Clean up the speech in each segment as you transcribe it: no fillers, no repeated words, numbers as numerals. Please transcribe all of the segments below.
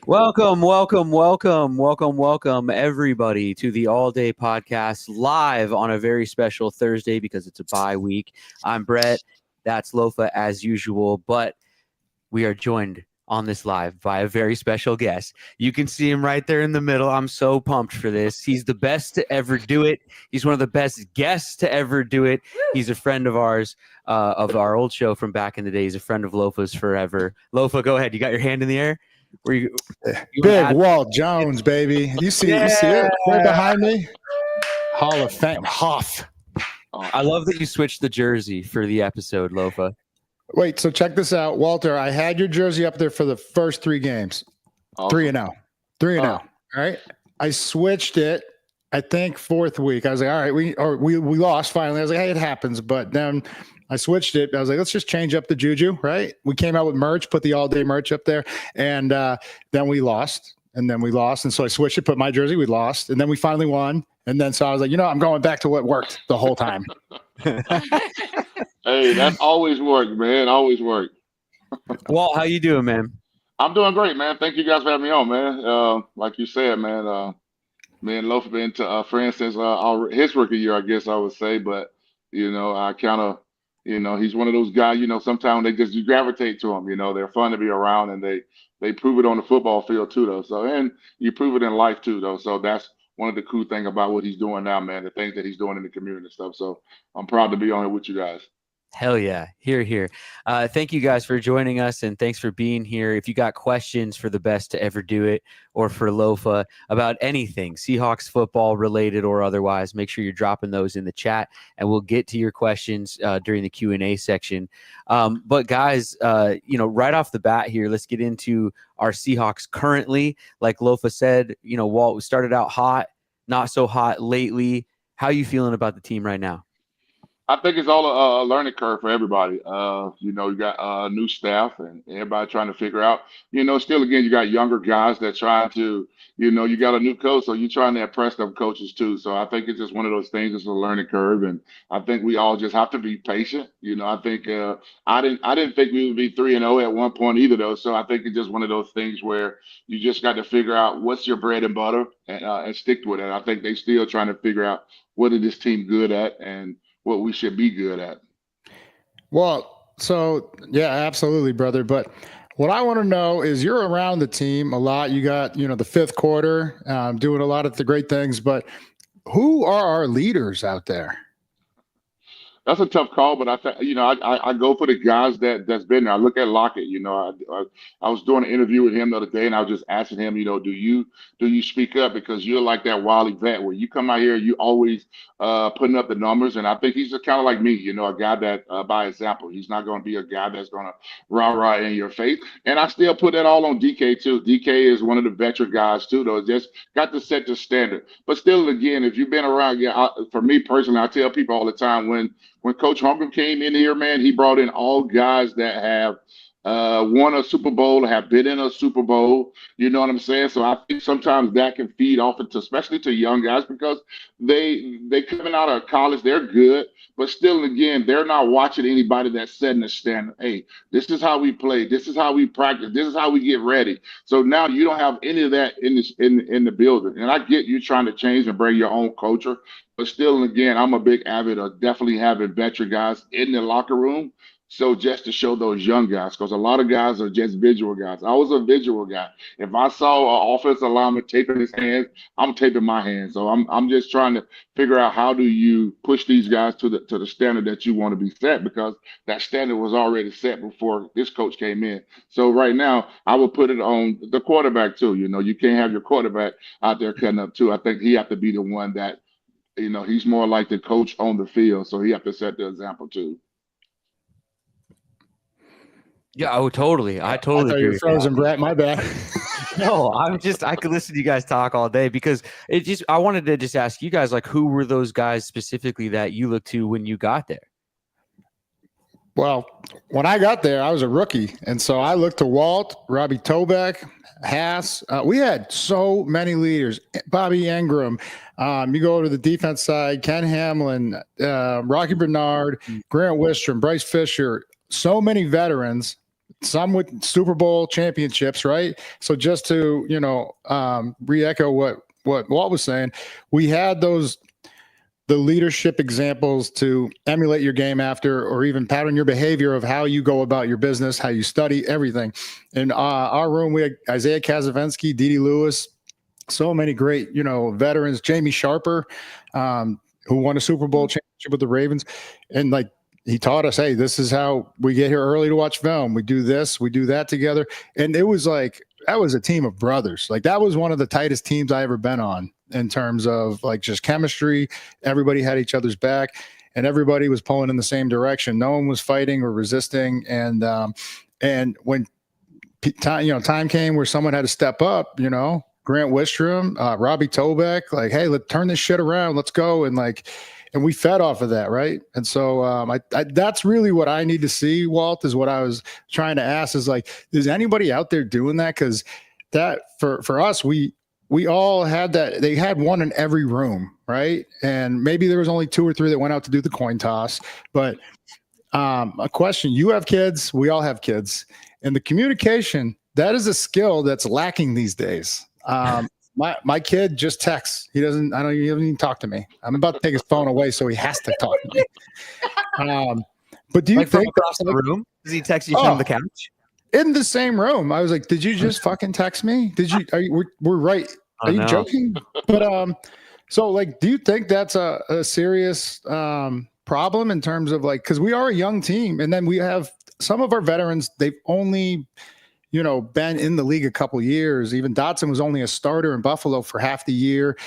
Welcome, everybody, to the All Day Podcast live on a very special Thursday because it's a bye week. I'm Brett. That's Lofa as usual, but we are joined on this live by a very special guest. You can see him right there in the middle. I'm so pumped for this. He's the best to ever do it. He's one of the best guests to ever do it. He's a friend of ours, of our old show from back in the day. He's a friend of Lofa's forever. Lofa, go ahead. You got your hand in the air? You Big Walt Jones, baby. You see it right behind me? Hall of Fame. Hoff. I love that you switched the jersey for the episode, Lofa. Wait, so check this out. Walter, I had your jersey up there for the first 3 games. Awesome. 3-0. 3-0. All right. I switched it, I think, 4th week. I was like, all right, we lost finally. I was like, hey, it happens. But then I switched it. I was like, let's just change up the juju, right? We came out with merch, put the all-day merch up there, and then we lost. And then we lost. And so I switched it, put my jersey, we lost. And then we finally won. And then so I was like, I'm going back to what worked the whole time. Hey, that's always worked, man. Always worked. Walt, how you doing, man? I'm doing great, man. Thank you guys for having me on, man. Like you said, man, me and Lofa been friends since his rookie year, I guess I would say. But, I kind of, he's one of those guys, sometimes you gravitate to him. They're fun to be around, and they prove it on the football field too, though. So, and you prove it in life too, though. So that's one of the cool things about what he's doing now, man, the things that he's doing in the community and stuff. So I'm proud to be on here with you guys. Hell yeah. Here. Thank you guys for joining us, and thanks for being here. If you got questions for the best to ever do it or for Lofa about anything, Seahawks football related or otherwise, make sure you're dropping those in the chat, and we'll get to your questions during the Q&A section. But guys, right off the bat here, let's get into our Seahawks currently. Like Lofa said, Walt, we started out hot, not so hot lately. How are you feeling about the team right now? I think it's all a learning curve for everybody. You got new staff and everybody trying to figure out, still, again, you got younger guys that trying to, you got a new coach, so you're trying to impress them coaches too. So I think it's just one of those things. It's a learning curve. And I think we all just have to be patient. I think I didn't think we would be 3-0 at one point either, though. So I think it's just one of those things where you just got to figure out what's your bread and butter and stick with it. I think they still trying to figure out what is this team good at and what we should be good at. Well, so yeah, absolutely, brother. But what I want to know is you're around the team a lot. You got, the 5th quarter, doing a lot of the great things, but who are our leaders out there? That's a tough call, but I go for the guys that's been there. I look at Lockett. I was doing an interview with him the other day, and I was just asking him, do you speak up, because you're like that wily vet where you come out here, you always putting up the numbers, and I think he's kind of like me, a guy that by example. He's not going to be a guy that's going to rah in your face, and I still put that all on DK too. DK is one of the veteran guys too, though. Just got to set the standard, but still, again, if you've been around, for me personally, I tell people all the time when Coach Holmgren came in here, man, he brought in all guys that have won a Super Bowl, have been in a Super Bowl. You know what I'm saying? So I think sometimes that can feed off into, especially to young guys, because they coming out of college, they're good, but still, again, they're not watching anybody that's setting the standard. Hey, this is how we play. This is how we practice. This is how we get ready. So now you don't have any of that in the building. And I get you trying to change and bring your own culture. But still, again, I'm a big avid of definitely having veteran guys in the locker room. So just to show those young guys, because a lot of guys are just visual guys. I was a visual guy. If I saw an offensive lineman taping his hands, I'm taping my hands. So I'm just trying to figure out how do you push these guys to the standard that you want to be set, because that standard was already set before this coach came in. So right now, I would put it on the quarterback too. You can't have your quarterback out there cutting up too. I think he have to be the one that, he's more like the coach on the field, so he have to set the example too. Yeah, totally. I totally agree. You're frozen, Brett. My bad. No, I could listen to you guys talk all day, because I wanted to just ask you guys, like, who were those guys specifically that you looked to when you got there? Well, when I got there, I was a rookie. And so I looked to Walt, Robbie Tobeck, Haas. We had so many leaders. Bobby Ingram. You go to the defense side, Ken Hamlin, Rocky Bernard, Grant Wistrom, Bryce Fisher. So many veterans some with Super Bowl championships, right? So just to, re-echo what Walt was saying, we had the leadership examples to emulate your game after, or even pattern your behavior of how you go about your business, how you study, everything. In our room, we had Isaiah Kazavensky, Dede Lewis, so many great, veterans, Jamie Sharper, who won a Super Bowl championship with the Ravens. And like, he taught us, hey, this is how we get here early to watch film. We do this, we do that together. And it was like, that was a team of brothers. Like, that was one of the tightest teams I ever been on in terms of like just chemistry. Everybody had each other's back and everybody was pulling in the same direction. No one was fighting or resisting. And when time came where someone had to step up, Grant Wistrom, Robbie Tobeck, like, hey, let's turn this shit around. Let's go. And we fed off of that, right? And so that's really what I need to see, Walt, is what I was trying to ask is like, is anybody out there doing that? Because that for us, we all had that. They had one in every room, right? And maybe there was only 2 or 3 that went out to do the coin toss. But a question, you have kids, we all have kids. And the communication, that is a skill that's lacking these days. My kid just texts. He doesn't even talk to me. I'm about to take his phone away, so he has to talk to me. But do you think from across the room? Does he text you from the couch? In the same room? I was like, did you just fucking text me? We're right. Are you joking? But so like, do you think that's a serious problem in terms of like, because we are a young team, and then we have some of our veterans, they've only been in the league a couple years. Even Dotson was only a starter in Buffalo for half the year.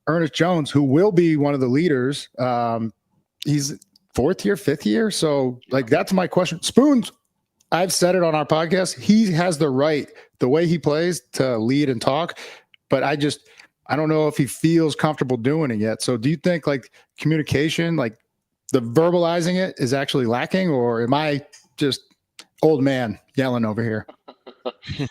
Ernest Jones, who will be one of the leaders, he's 4th year, 5th year. So like, that's my question. Spoons, I've said it on our podcast. He has the right, the way he plays, to lead and talk, but I don't know if he feels comfortable doing it yet. So do you think like communication, like the verbalizing it, is actually lacking, or am I just old man yelling over here?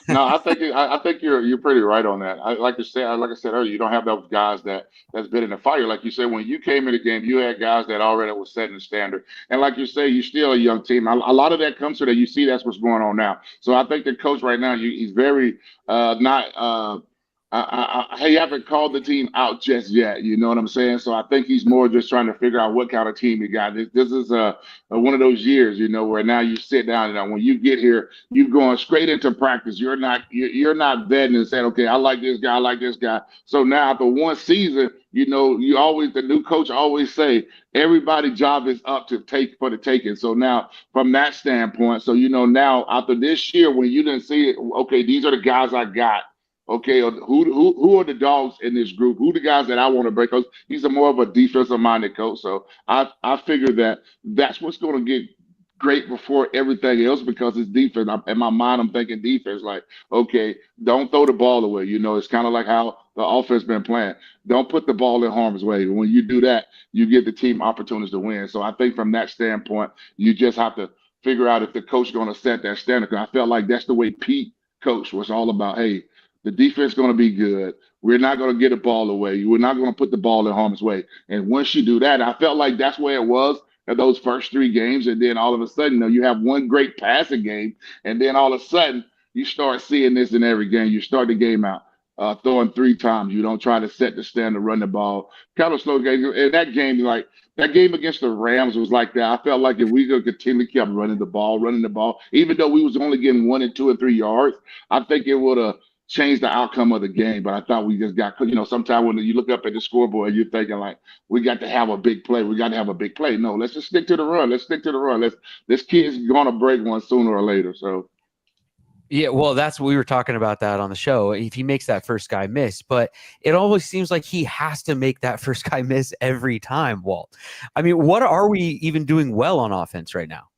No, I think you're pretty right on that. Like I said earlier, you don't have those guys that's been in the fire. Like you said, when you came in the game, you had guys that already was setting the standard. And like you say, you're still a young team. A lot of that comes to that. You see, that's what's going on now. So I think the coach right now, he's very not. He haven't called the team out just yet. You know what I'm saying? So I think he's more just trying to figure out what kind of team he got. This is one of those years, where now you sit down and when you get here, you're going straight into practice. You're not vetting and saying, okay, I like this guy, I like this guy. So now after one season, the new coach always say everybody's job is up to take for the taking. So now from that standpoint, so now after this year, when you didn't see it, okay, these are the guys I got. Okay, who are the dogs in this group? Who the guys that I want to break? Because he's more of a defensive-minded coach. So I figure that's what's going to get great before everything else, because it's defense. In my mind, I'm thinking defense. Like, okay, don't throw the ball away. It's kind of like how the offense been playing. Don't put the ball in harm's way. When you do that, you give the team opportunities to win. So I think from that standpoint, you just have to figure out if the coach is going to set that standard. Because I felt like that's the way Pete coached, was all about, hey, the defense is going to be good. We're not going to get a ball away. We're not going to put the ball in harm's way. And once you do that, I felt like that's where it was in those first 3 games. And then all of a sudden, you have one great passing game. And then all of a sudden, you start seeing this in every game. You start the game out throwing 3 times. You don't try to set the standard, run the ball. Kind of slow game. And that game, that game against the Rams was like that. I felt like if we could continue to keep running the ball, even though we was only getting 1 and 2 and 3 yards, I think it would have change the outcome of the game. But I thought we just got, sometimes when you look up at the scoreboard, you're thinking like, we got to have a big play. No, let's just stick to the run. This kid's going to break one sooner or later. So. Yeah, well, that's what we were talking about that on the show. If he makes that first guy miss, but it always seems like he has to make that first guy miss every time, Walt. I mean, what are we even doing well on offense right now?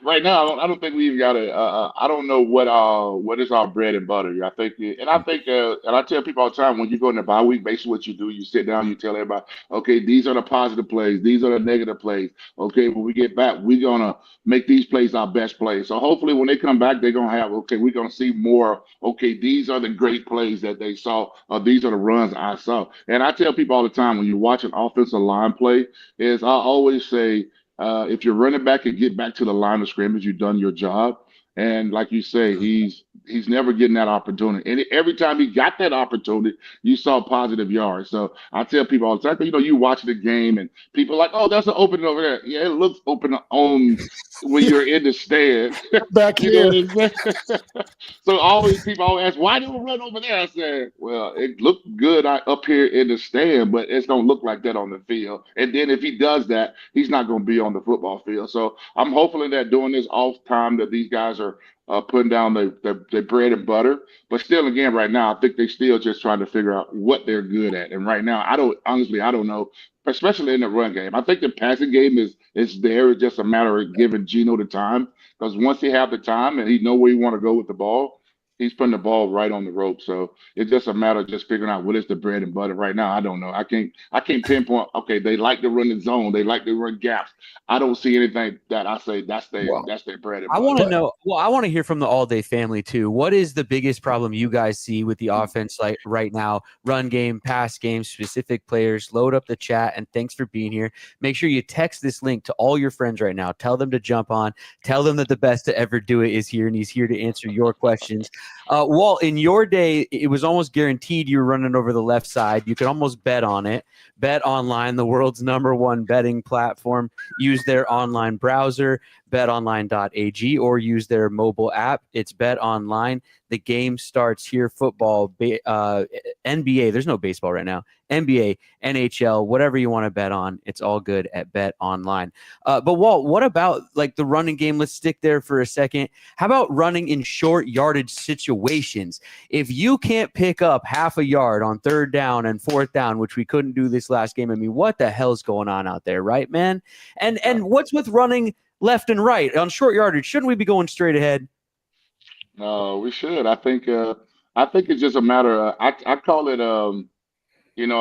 Right now, I don't think we even got I don't know what is our bread and butter. I think, and I tell people all the time, when you go in the bye week, basically what you do, you sit down, you tell everybody, okay, these are the positive plays, these are the negative plays. Okay, when we get back, we're gonna make these plays our best plays. So hopefully, when they come back, they're gonna have, okay, we're gonna see more. Okay, these are the great plays that they saw, or these are the runs I saw. And I tell people all the time, when you watch an offensive line play, I always say, if you're running back and get back to the line of scrimmage, you've done your job. And like you say, he's never getting that opportunity. And every time he got that opportunity, you saw positive yards. So I tell people all the time, you watch the game and people are like, oh, that's an opening over there. Yeah, it looks open on when you're in the stands. Back You know here. what I'm saying? So always people always ask, why do we run over there? I said, well, it looked good up here in the stand, but it's gonna look like that on the field. And then if he does that, he's not gonna be on the football field. So I'm hoping that during this off time that these guys are putting down the bread and butter. But still, again, right now, I think they still just trying to figure out what they're good at. And right now, I don't know, especially in the run game. I think the passing game is there. It's just a matter of giving Geno the time. Because once he have the time and he know where he want to go with the ball, he's putting the ball right on the rope. So it's just a matter of just figuring out what is the bread and butter right now. I don't know. I can't pinpoint. Okay, they like to run the zone. They like to run gaps. I don't see anything that I say that's their bread and I butter. want to know. Well, I want to hear from the All Day family too. What is the biggest problem you guys see with the offense like right now? Run game, pass game, specific players. Load up the chat, and thanks for being here. Make sure you text this link to all your friends right now. Tell them to jump on. Tell them that the best to ever do it is here, and he's here to answer your questions. Walt, in your day, it was almost guaranteed you were running over the left side. You could almost bet on it. Bet Online, the world's #1 betting platform. Use their online browser, betonline.ag, or use their mobile app. It's Bet Online. The game starts here. Football, NBA. There's no baseball right now. NBA, NHL, whatever you want to bet on, it's all good at Bet Online. But Walt, what about like the running game? Let's stick there for a second. How about running in short yardage situations? If you can't pick up half a yard on 3rd down and 4th down, which we couldn't do this last game, I mean, what the hell's going on out there, right, man? And what's with running left and right on short yardage? Shouldn't we be going straight ahead? No, we should. I think it's just a matter of I call it a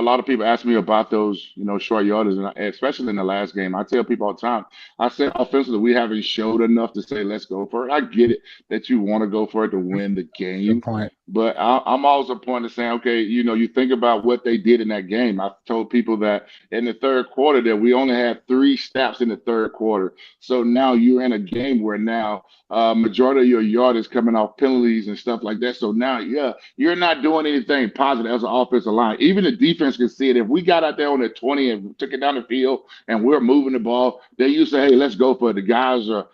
lot of people ask me about those, short yardage, and especially in the last game. I tell people all the time, I say offensively, we haven't showed enough to say, let's go for it. I get it that you want to go for it to win the game. Good point. But I'm always a point of saying, okay, you think about what they did in that game. I've told people that in the 3rd quarter that we only had 3 snaps in the 3rd quarter. So now you're in a game where now majority of your yard is coming off penalties and stuff like that. So now, yeah, you're not doing anything positive as an offensive line. Even the defense can see it. If we got out there on the 20 and took it down the field and we're moving the ball, they used to say, hey, let's go for it. The guys are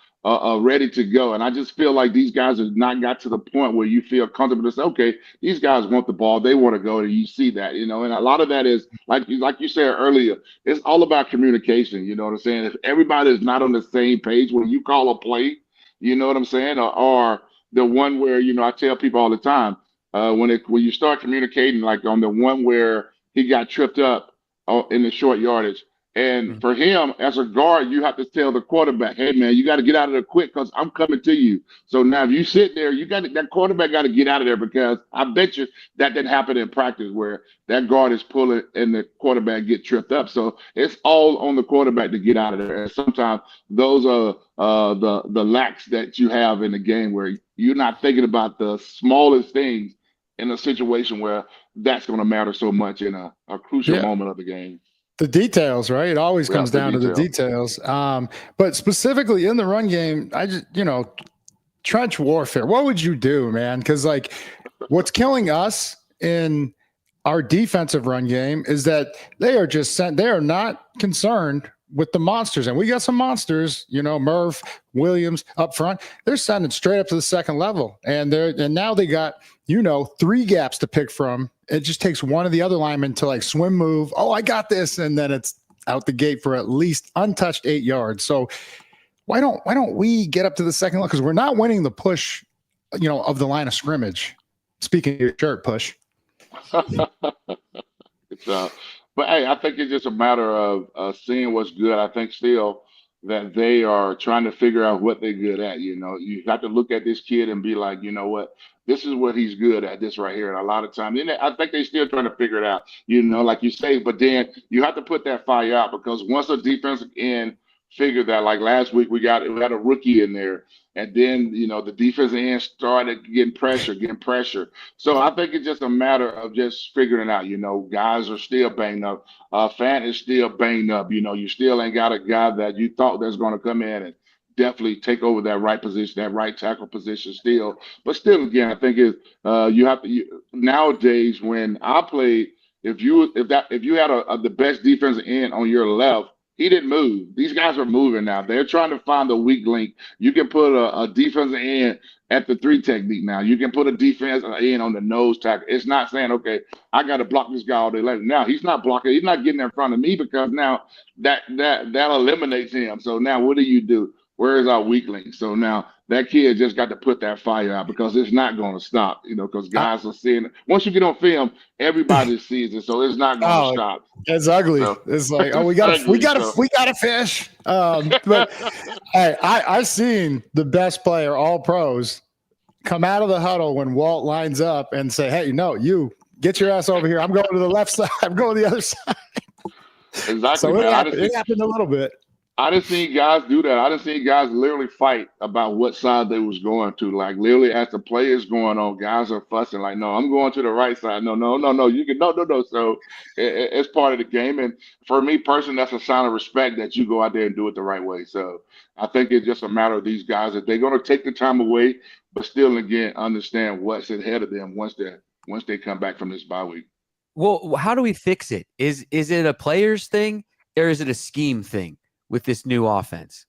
ready to go. And I just feel like these guys have not got to the point where you feel comfortable to say, okay, these guys want the ball. They want to go. And you see that, and a lot of that is, like you said earlier, it's all about communication. You know what I'm saying? If everybody is not on the same page when you call a play, you know what I'm saying? Or the one where, I tell people all the time, when you start communicating, like on the one where he got tripped up in the short yardage. And for him, as a guard, you have to tell the quarterback, hey, man, you got to get out of there quick because I'm coming to you. So now if you sit there, that quarterback got to get out of there, because I bet you that didn't happen in practice where that guard is pulling and the quarterback get tripped up. So it's all on the quarterback to get out of there. And sometimes those are the lacks that you have in the game where you're not thinking about the smallest things in a situation where that's going to matter so much in a crucial moment of the game. The details, right? It always comes down to the details. But specifically in the run game, I just, trench warfare. What would you do, man? Because like what's killing us in our defensive run game is that they are not concerned with the monsters. And we got some monsters, Murph, Williams up front. They're sending straight up to the 2nd level. And now they got, 3 gaps to pick from. It just takes one of the other linemen to like swim move. Oh, I got this. And then it's out the gate for at least untouched 8 yards. So why don't we get up to the 2nd level? Because we're not winning the push, of the line of scrimmage. Speaking of your shirt, push. But hey, I think it's just a matter of seeing what's good. I think still that they are trying to figure out what they're good at. You have to look at this kid and be like, you know what, this is what he's good at, this right here. And a lot of times, I think they're still trying to figure it out, like you say, but then you have to put that fire out, because once a defensive end figure that, like last week, we had a rookie in there. And then, the defensive end started getting pressure. So I think it's just a matter of just figuring it out. Guys are still banged up. Fan is still banged up. You still ain't got a guy that you thought that's going to come in and definitely take over that right position, that right tackle position still. But still, again, I think is you have to nowadays when I played, if you had the best defensive end on your left, he didn't move. These guys are moving now. They're trying to find the weak link. You can put a defensive end at the 3 technique now. You can put a defense end on the nose tackle. It's not saying, okay, I got to block this guy all day long. Now he's not blocking. He's not getting in front of me because now that eliminates him. So now what do? Where is our weak link? So now that kid just got to put that fire out because it's not going to stop, because guys are seeing it. Once you get on film, everybody sees it, so it's not going to stop. It's ugly. So, it's like, we got to fish. But hey, I've seen the best player, all pros, come out of the huddle when Walt lines up and say, "Hey, no, you get your ass over here. I'm going to the left side. I'm going to the other side." Exactly. So it happened a little bit. I didn't see guys do that. I didn't see guys literally fight about what side they was going to. Like literally, as the play is going on, guys are fussing. Like, no, I'm going to the right side. No. You can no. So it's part of the game. And for me personally, that's a sign of respect that you go out there and do it the right way. So I think it's just a matter of these guys that they're going to take the time away, but still again understand what's ahead of them once they come back from this bye week. Well, how do we fix it? Is it a players thing or is it a scheme thing with this new offense?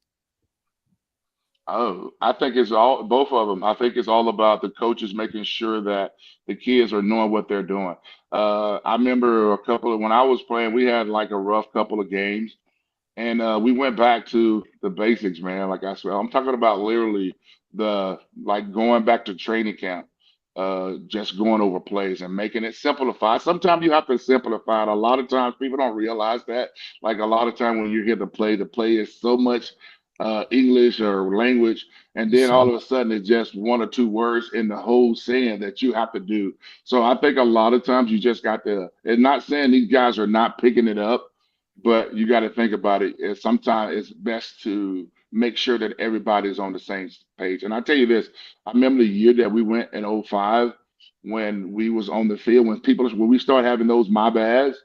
Oh, I think it's both of them. I think it's all about the coaches making sure that the kids are knowing what they're doing. I remember when I was playing, we had like a rough couple of games, and we went back to the basics, man. Like I said, I'm talking about literally going back to training camp, just going over plays and making it simplified. Sometimes you have to simplify it. A lot of times people don't realize that. Like a lot of time when you hear the play is so much English or language, and then all of a sudden it's just 1 or 2 words in the whole saying that you have to do. So I think a lot of times you just got to, and not saying these guys are not picking it up, but you got to think about it. Sometimes it's best to make sure that everybody's on the same page. And I tell you this, I remember the year that we went in 2005 when we was on the field, when we started having those my bads,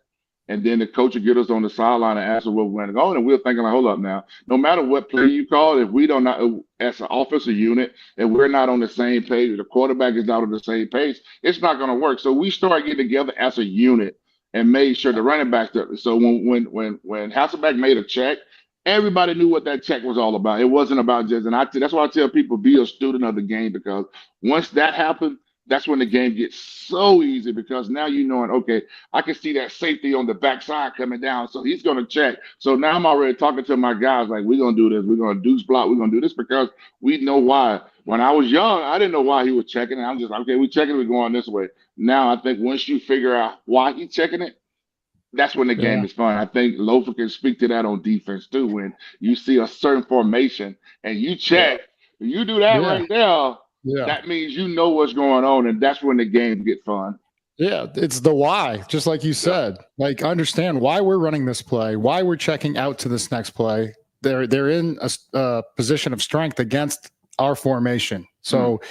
and then the coach would get us on the sideline and ask us where we went to go, and we're thinking like, hold up now, no matter what play you call, if we don't not as an offensive unit, if we're not on the same page, the quarterback is not on the same page, it's not going to work. So we started getting together as a unit and made sure the running backs. So when Hasselbeck made a check, everybody knew what that check was all about. It wasn't about just, and that's why I tell people, be a student of the game, because once that happened, that's when the game gets so easy, because now you knowing, okay, I can see that safety on the backside coming down, so he's going to check. So now I'm already talking to my guys like, we're going to do this, we're going to deuce block, we're going to do this, because we know why. When I was young, I didn't know why he was checking it. I'm just, okay, we're checking it, we're going this way. Now I think once you figure out why he's checking it, that's when the game is fun. I think Lofa can speak to that on defense too. When you see a certain formation and you check, you do that right there, that means you know what's going on, and that's when the game gets fun. Yeah, it's the why, just like you said. Like, understand why we're running this play, why we're checking out to this next play. They're in a position of strength against our formation. So,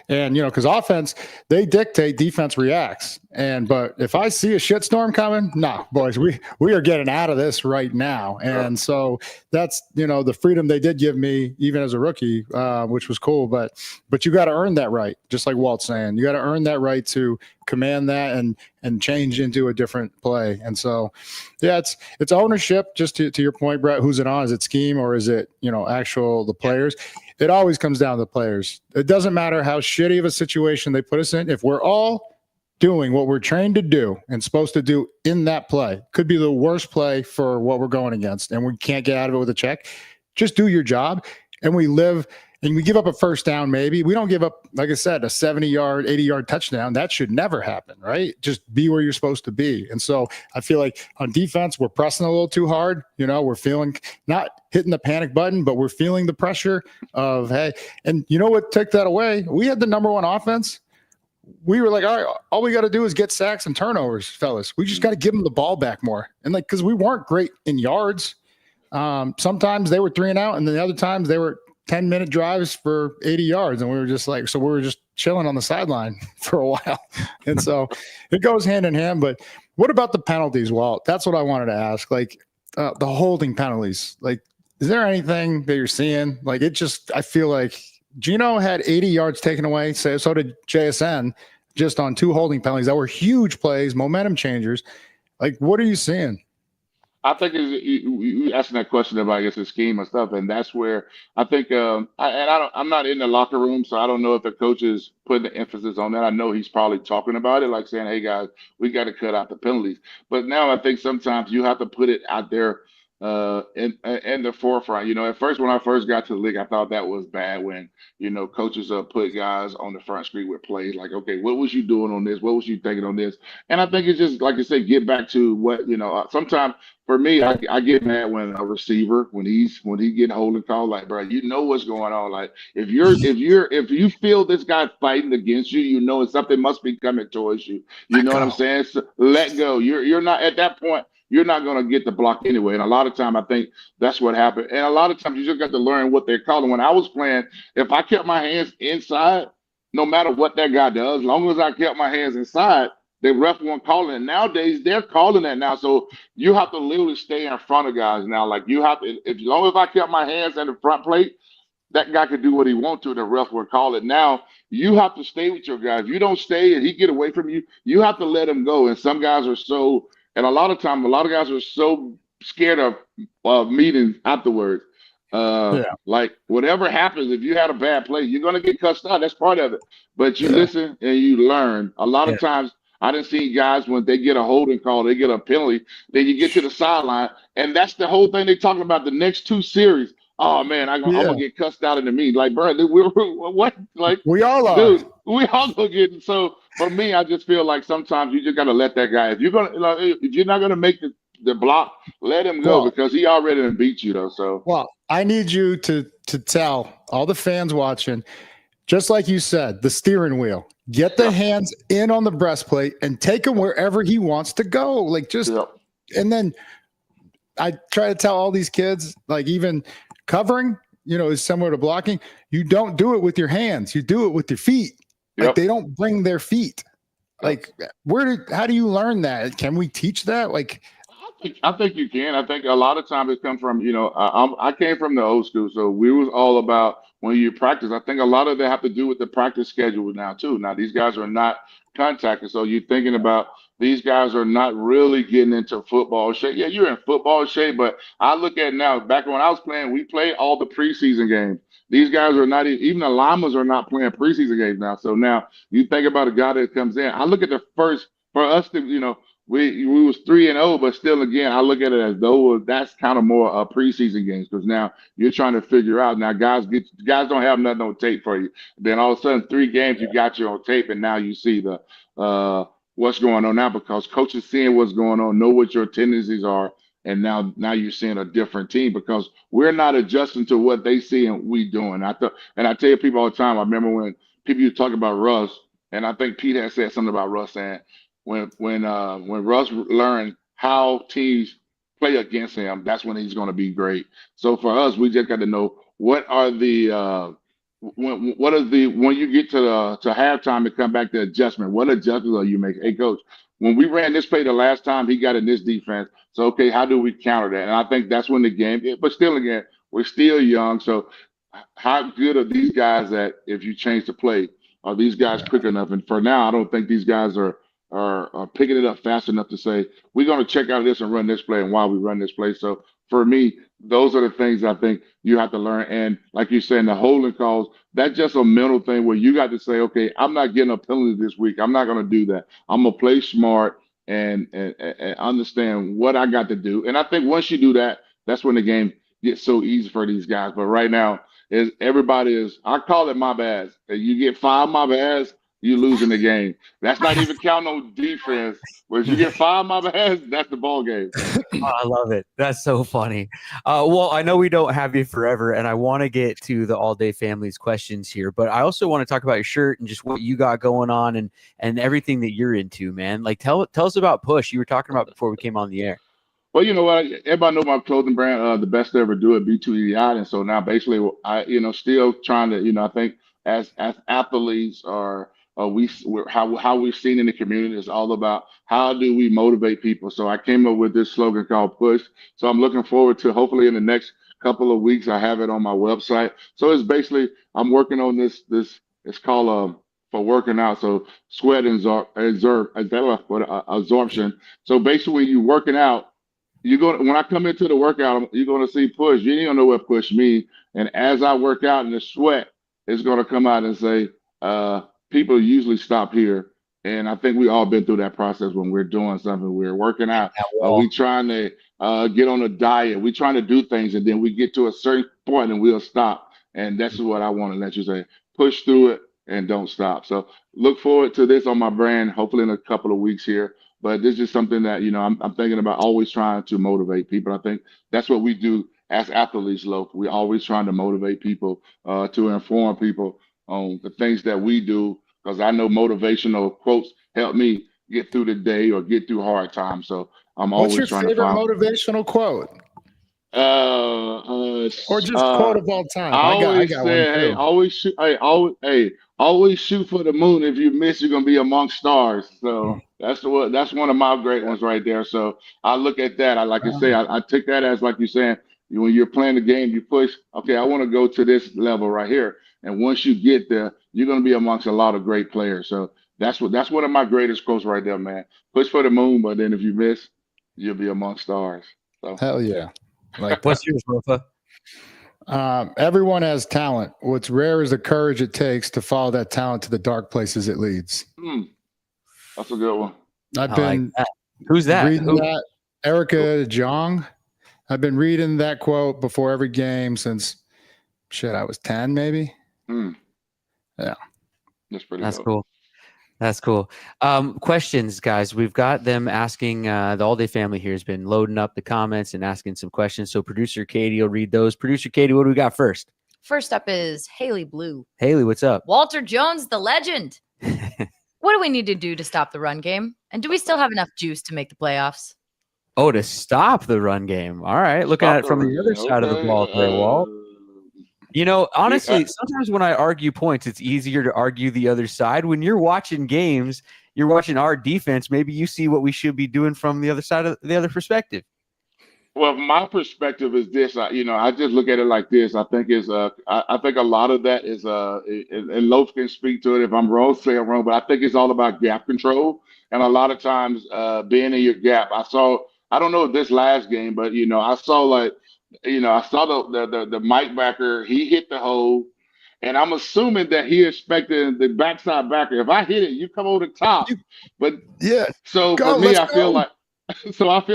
and because offense, they dictate, defense reacts. But if I see a shitstorm coming, boys, we are getting out of this right now. And so that's the freedom they did give me even as a rookie, which was cool. But you got to earn that right, just like Walt's saying. You got to earn that right to command that and change into a different play. And so, it's ownership. Just to your point, Brett, who's it on? Is it scheme or is it the players? It always comes down to the players. It doesn't matter how shitty of a situation they put us in. If we're all doing what we're trained to do and supposed to do in that play, could be the worst play for what we're going against, and we can't get out of it with a check. Just do your job, and we live. And we give up a first down, maybe. We don't give up, like I said, a 70-yard, 80-yard touchdown. That should never happen, right? Just be where you're supposed to be. And so I feel like on defense, we're pressing a little too hard. We're feeling, not hitting the panic button, but we're feeling the pressure of, hey. And you know what took that away? We had the number one offense. We were like, all right, all we got to do is get sacks and turnovers, fellas. We just got to give them the ball back more. And because we weren't great in yards. Sometimes they were 3 and out, and then the other times they were 10-minute drives for 80 yards. And we were just like, so we were just chilling on the sideline for a while. And so it goes hand in hand. But what about the penalties, Walt? That's what I wanted to ask. Like the holding penalties, like Is there anything that you're seeing? Like I feel like Gino had 80 yards taken away. So did JSN, just on 2 holding penalties that were huge plays, momentum changers. Like, what are you seeing? I think you asking that question about, I guess, the scheme and stuff, and that's where I think. I'm not in the locker room, so I don't know if the coach is putting the emphasis on that. I know he's probably talking about it, like saying, "Hey guys, we got to cut out the penalties." But now I think sometimes you have to put it out there in the forefront. At first when I first got to the league, I thought that was bad when coaches put guys on the front screen with plays like, "Okay, what was you doing on this? What was you thinking on this?" And I think it's just like I said, get back to what sometimes. For me, I get mad when a receiver when he get holding call, like, bro, you know what's going on. Like, if you feel this guy fighting against you, something must be coming towards you. You know what I'm saying? So let go. You're not at that point. You're not going to get the block anyway. And a lot of time, I think that's what happened. And a lot of times, you just got to learn what they're calling. When I was playing, if I kept my hands inside, no matter what that guy does, as long as I kept my hands inside, the ref won't call it. Nowadays, they're calling that now. So you have to literally stay in front of guys now. Like, you have to, as long as I kept my hands at the front plate, that guy could do what he wants to. The ref will call it. Now you have to stay with your guys. If you don't stay and he get away from you, you have to let him go. And some guys are so, and a lot of guys are so scared of meetings afterwards. Like, whatever happens, if you had a bad play, you're gonna get cussed out. That's part of it. But you listen and you learn. A lot of times, I done seen guys when they get a holding call, they get a penalty, then you get to the sideline, and that's the whole thing they talking about the next 2 series. Oh man, I'm gonna get cussed out in the meet. Like, bro, what? Like, We all are. Dude, we all gonna get. So for me, I just feel like sometimes you just gotta let that guy. If you're not gonna make the block, let him go, because he already done beat you though. So I need you to tell all the fans watching, just like you said, the steering wheel. Get the hands in on the breastplate and take him wherever he wants to go. Like, and then I try to tell all these kids, like, even covering, is similar to blocking. You don't do it with your hands. You do it with your feet. Like, they don't bring their feet. Like, how do you learn that? Can we teach that? Like, I think you can. I think a lot of times it comes from, I came from the old school, so we was all about when you practice. I think a lot of that have to do with the practice schedule now too. Now these guys are not contacted, so you're thinking about these guys are not really getting into football shape. Yeah, you're in football shape, but I look at now. Back when I was playing, we played all the preseason games. These guys are not even the linemen are not playing preseason games now. So now you think about a guy that comes in. I look at the first for us to we was 3-0, but still, again, I look at it as though that's kind of more preseason games, because now you're trying to figure out. Now guys don't have nothing on tape for you. Then all of a sudden 3 games you got you on tape, and now you see the what's going on now, because coaches seeing what's going on, know what your tendencies are, and now you're seeing a different team because we're not adjusting to what they see and we doing. I tell people all the time. I remember when people used to talk about Russ, and I think Pete had said something about Russ saying, when Russ learned how teams play against him, that's when he's going to be great. So for us, we just got to know what are the when you get to halftime and come back to adjustment, what adjustments are you making? Hey coach, when we ran this play the last time, he got in this defense. So okay, how do we counter that? And I think that's when the game. But still, again, we're still young. So how good are these guys that if you change the play, are these guys quick enough? And for now, I don't think these guys are picking it up fast enough to say we're going to check out this and run this play and why we run this play. So for me, those are the things I think you have to learn. And like you're saying, the holding calls, that's just a mental thing where you got to say, okay, I'm not getting a penalty this week. I'm not going to do that. I'm going to play smart and understand what I got to do. And I think once you do that, that's when the game gets so easy for these guys. But right now, I call it my bads. You get 5 my bads, you losing the game. That's not even counting on defense. But if you get 5 my bads, that's the ball game. Oh, I love it. That's so funny. Well, I know we don't have you forever, and I want to get to the All Day Family's questions here, but I also want to talk about your shirt and just what you got going on and everything that you're into, man. Like, tell us about Push. You were talking about before we came on the air. Well, you know what? Everybody know my clothing brand, the best to ever do it, B2EI. And so now basically I, still trying to, I think as athletes are how we've seen in the community is all about how do we motivate people. So I came up with this slogan called Push. So I'm looking forward to hopefully in the next couple of weeks. I have it on my website. So it's basically I'm working on this. It's called for working out. So sweat absorption. So basically, when you're working out, when I come into the workout, you're gonna see push. You ain't gonna know what push means. And as I work out in the sweat, it's gonna come out and say, people usually stop here. And I think we all been through that process when we're doing something. We're working out. We trying to get on a diet. We trying to do things, and then we get to a certain point and we'll stop. And that's what I want to let you say. Push through it and don't stop. So look forward to this on my brand, hopefully in a couple of weeks here. But this is something that, I'm thinking about, always trying to motivate people. I think that's what we do as athletes, Lofa. We're always trying to motivate people, to inform people on the things that we do, because I know motivational quotes help me get through the day or get through hard times. So I'm What's always your trying favorite to find motivational quote? Or just uh, quote of all time. I I always got one say, hey, too. always shoot for the moon. If you miss, you're gonna be amongst stars. So that's one of my great ones right there. So I look at that. I take that as, like you're saying, when you're playing the game, you push. Okay, I want to go to this level right here. And once you get there, you're gonna be amongst a lot of great players. So that's one of my greatest quotes right there, man. Push for the moon, but then if you miss, you'll be amongst stars. So Hell yeah. Like What's yours, Lofa? everyone has talent. What's rare is the courage it takes to follow that talent to the dark places it leads. that's a good one. I've I been like that. Who's that? reading that. Erica Jong. I've been reading that quote before every game since I was 10, maybe. Yeah. That's pretty That's dope. cool. That's cool. Questions, guys. We've got them asking. The All Day family here has been loading up the comments and asking some questions. So producer Katie will read those. Producer Katie, what do we got first? First up is Haley Blue. Haley, what's up? Walter Jones, the legend. What do we need to do to stop the run game? And do we still have enough juice to make the playoffs? Oh, to stop the run game. All right. Looking at it from the other side of the ball there, Walt. Honestly, sometimes when I argue points, it's easier to argue the other side. When you're watching games, you're watching our defense. Maybe you see what we should be doing from the other side of the other perspective. Well, my perspective is this. I just look at it like this. I think I think a lot of that is and Loaf can speak to it if I'm wrong, say I'm wrong, but I think it's all about gap control. And a lot of times, being in your gap. I don't know if this last game, but I saw the Mike backer. He hit the hole, and I'm assuming that he expected the backside backer. If I hit it, you come over the top. But yeah. So for me, I feel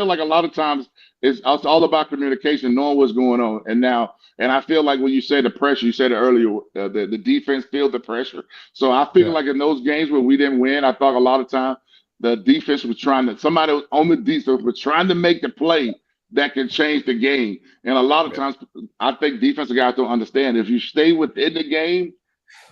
like a lot of times it's all about communication, knowing what's going on. And I feel like when you say the pressure, you said it earlier, the defense feel the pressure. So I feel like in those games where we didn't win, I thought a lot of time the defense was somebody was on the defense was trying to make the play that can change the game. And a lot of times I think defensive guys don't understand. If you stay within the game,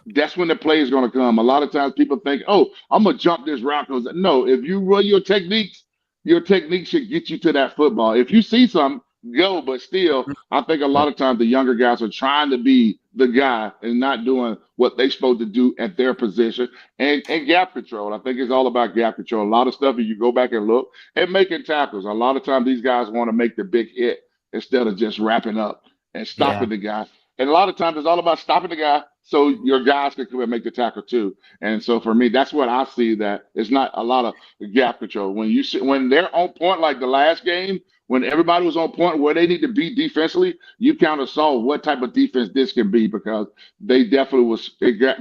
that's when the play is going to come. A lot of times people think, oh, I'm going to jump this route. No, if you run your techniques should get you to that football. If you see something, go. But still, I think a lot of times the younger guys are trying to be the guy and not doing what they're supposed to do at their position. And gap control. I think it's all about gap control. A lot of stuff, if you go back and look, and making tackles. A lot of times these guys want to make the big hit instead of just wrapping up and stopping the guy. And a lot of times it's all about stopping the guy so your guys can come and make the tackle too. And so for me, that's what I see, that it's not a lot of gap control. When they're on point like the last game, when everybody was on point where they need to be defensively, you kind of saw what type of defense this can be, because they definitely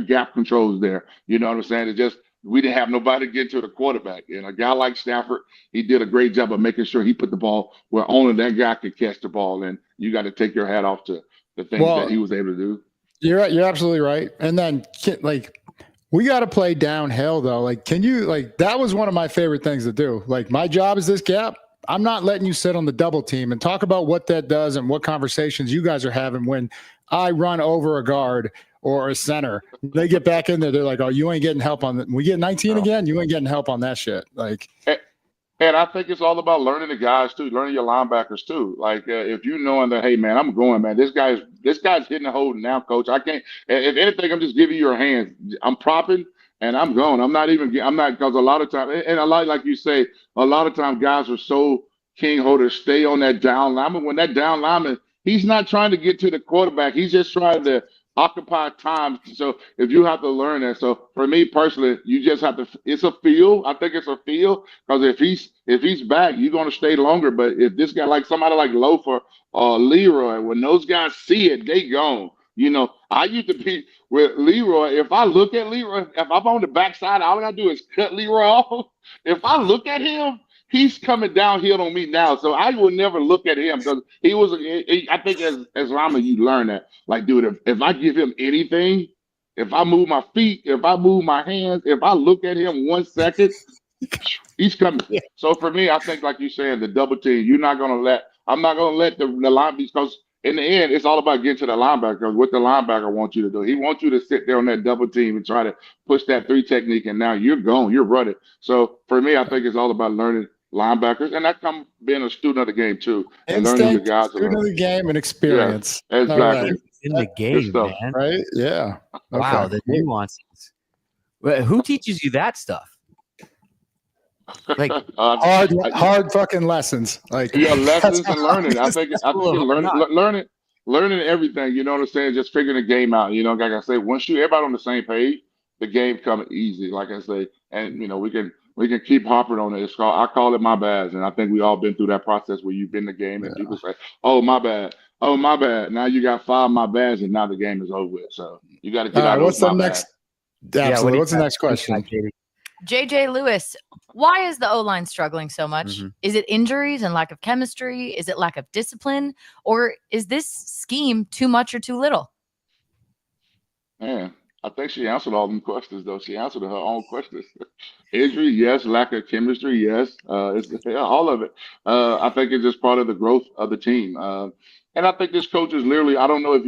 gap controls there. You know what I'm saying? It just, we didn't have nobody get to the quarterback. And a guy like Stafford, he did a great job of making sure he put the ball where only that guy could catch the ball. And you got to take your hat off to the things that he was able to do. You're absolutely right. And then we got to play downhill though. That was one of my favorite things to do. Like, my job is this gap. I'm not letting you sit on the double team and talk about what that does and what conversations you guys are having when I run over a guard or a center. They get back in there. They're like, oh, you ain't getting help on that. We get 19 again. You ain't getting help on that shit. And I think it's all about learning the guys too, learning your linebackers too. Like, if you knowing that, hey man, I'm going, man. This guy's hitting the hole now, coach. I can't. If anything, I'm just giving you your hands. I'm propping and I'm going. I'm not because a lot of times, and a lot, like you say, a lot of times guys are so king holders, stay on that down lineman. When that down lineman he's not trying to get to the quarterback. He's just trying to occupy time. So if you have to learn that, so for me personally, you just have to. It's a feel. I think it's a feel because if he's back, you're going to stay longer. But if this guy like somebody like Lofa or Leroy, when those guys see it, they gone. You know, I used to be with Leroy. If I look at Leroy, if I'm on the backside, all I gotta do is cut Leroy off. If I look at him, he's coming downhill on me now. So I will never look at him because he was. I think as Rama, you learn that. Like, dude, if I give him anything, if I move my feet, if I move my hands, if I look at him 1 second, he's coming. Yeah. So for me, I think like you saying, the double team. You're not gonna let. I'm not gonna let the line because in the end, it's all about getting to the linebacker. What the linebacker wants you to do. He wants you to sit there on that double team and try to push that 3 technique, and now you're gone. You're running. So for me, I think it's all about learning linebackers, and that comes being a student of the game too, and learning your guys. Student of the game and experience. Yeah, exactly. Right. In the game, man. Right? Yeah. Wow, Okay. the nuances. Who teaches you that stuff? Like hard fucking lessons. Like lessons and learning. I think learning. learning everything. You know what I'm saying? Just figuring the game out. You know, like I say, once everybody on the same page, the game comes easy. Like I say, and you know, we can keep hopping on it. I call it my bad, and I think we all been through that process where you've been in the game and people say, "Oh my bad, oh my bad." Now you got 5 my bads, and now the game is over with. So you got to get out of what's the next? Absolutely. What's the next question? JJ Lewis, why is the O-line struggling so much? Mm-hmm. Is it injuries and lack of chemistry? Is it lack of discipline? Or is this scheme too much or too little? Man, I think she answered all them questions, though. She answered her own questions. Injury, yes. Lack of chemistry, yes. It's all of it. I think it's just part of the growth of the team. And I think this coach is literally, I don't think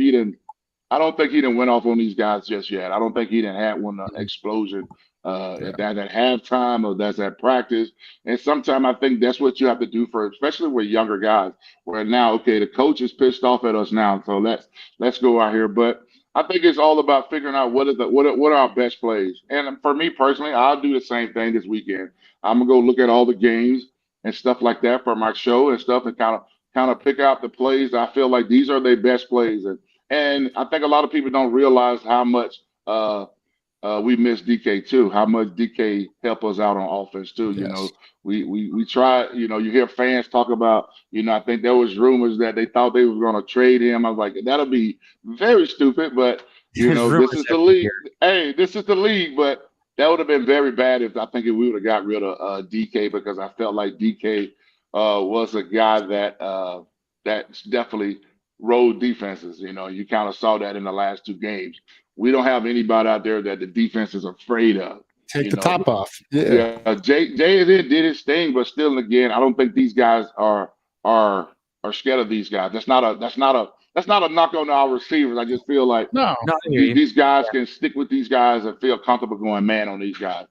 he didn't went off on these guys just yet. I don't think he didn't had one explosion at halftime or that's at practice. And sometimes I think that's what you have to do especially with younger guys, where now, okay, the coach is pissed off at us now, so let's go out here. But I think it's all about figuring out what are our best plays. And for me personally, I'll do the same thing this weekend. I'm gonna go look at all the games and stuff like that for my show and stuff, and kind of pick out the plays I feel like these are their best plays. And I think a lot of people don't realize how much we miss DK too. How much DK help us out on offense too. You know, we try. You know, you hear fans talk about. You know, I think there was rumors that they thought they were going to trade him. I was like, that'll be very stupid. But you know, this is the league. Hey, this is the league. But that would have been very bad if we would have got rid of DK, because I felt like DK was a guy that definitely rode defenses. You know, you kind of saw that in the last 2 games. We don't have anybody out there that the defense is afraid of. Take the top off. Yeah. Jay did his thing, but still, again, I don't think these guys are scared of these guys. That's not a knock on our receivers. I just feel like these guys can stick with these guys and feel comfortable going man on these guys.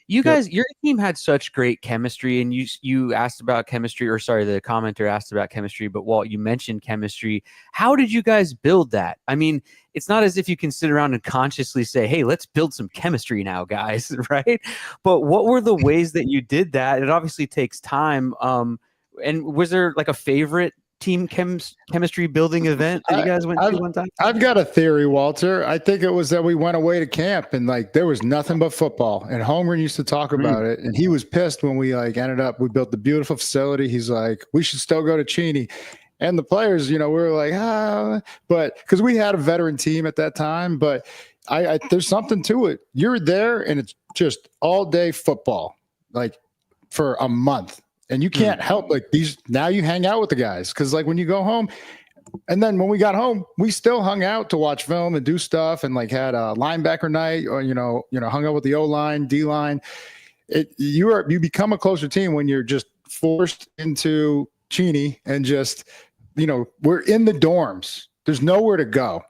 You guys, your team had such great chemistry, and you asked about chemistry, or sorry, the commenter asked about chemistry, but Walt, you mentioned chemistry. How did you guys build that? I mean, it's not as if you can sit around and consciously say, hey, let's build some chemistry now, guys, right? But what were the ways that you did that? It obviously takes time. And was there like a favorite team chemistry building event that you guys went to one time? I've got a theory, Walter. I think it was that we went away to camp and like there was nothing but football. And Holmgren used to talk about it, and he was pissed when we we built the beautiful facility. He's like, we should still go to Cheney. And the players, you know, we were like, but because we had a veteran team at that time, but I there's something to it. You're there and it's just all day football, like for a month. And you can't help now you hang out with the guys. Cause like when you go home, and then when we got home, we still hung out to watch film and do stuff, and like had a linebacker night, or, you know, hung out with the O-line, D-line. You become a closer team when you're just forced into Cheney and just, you know, we're in the dorms. There's nowhere to go.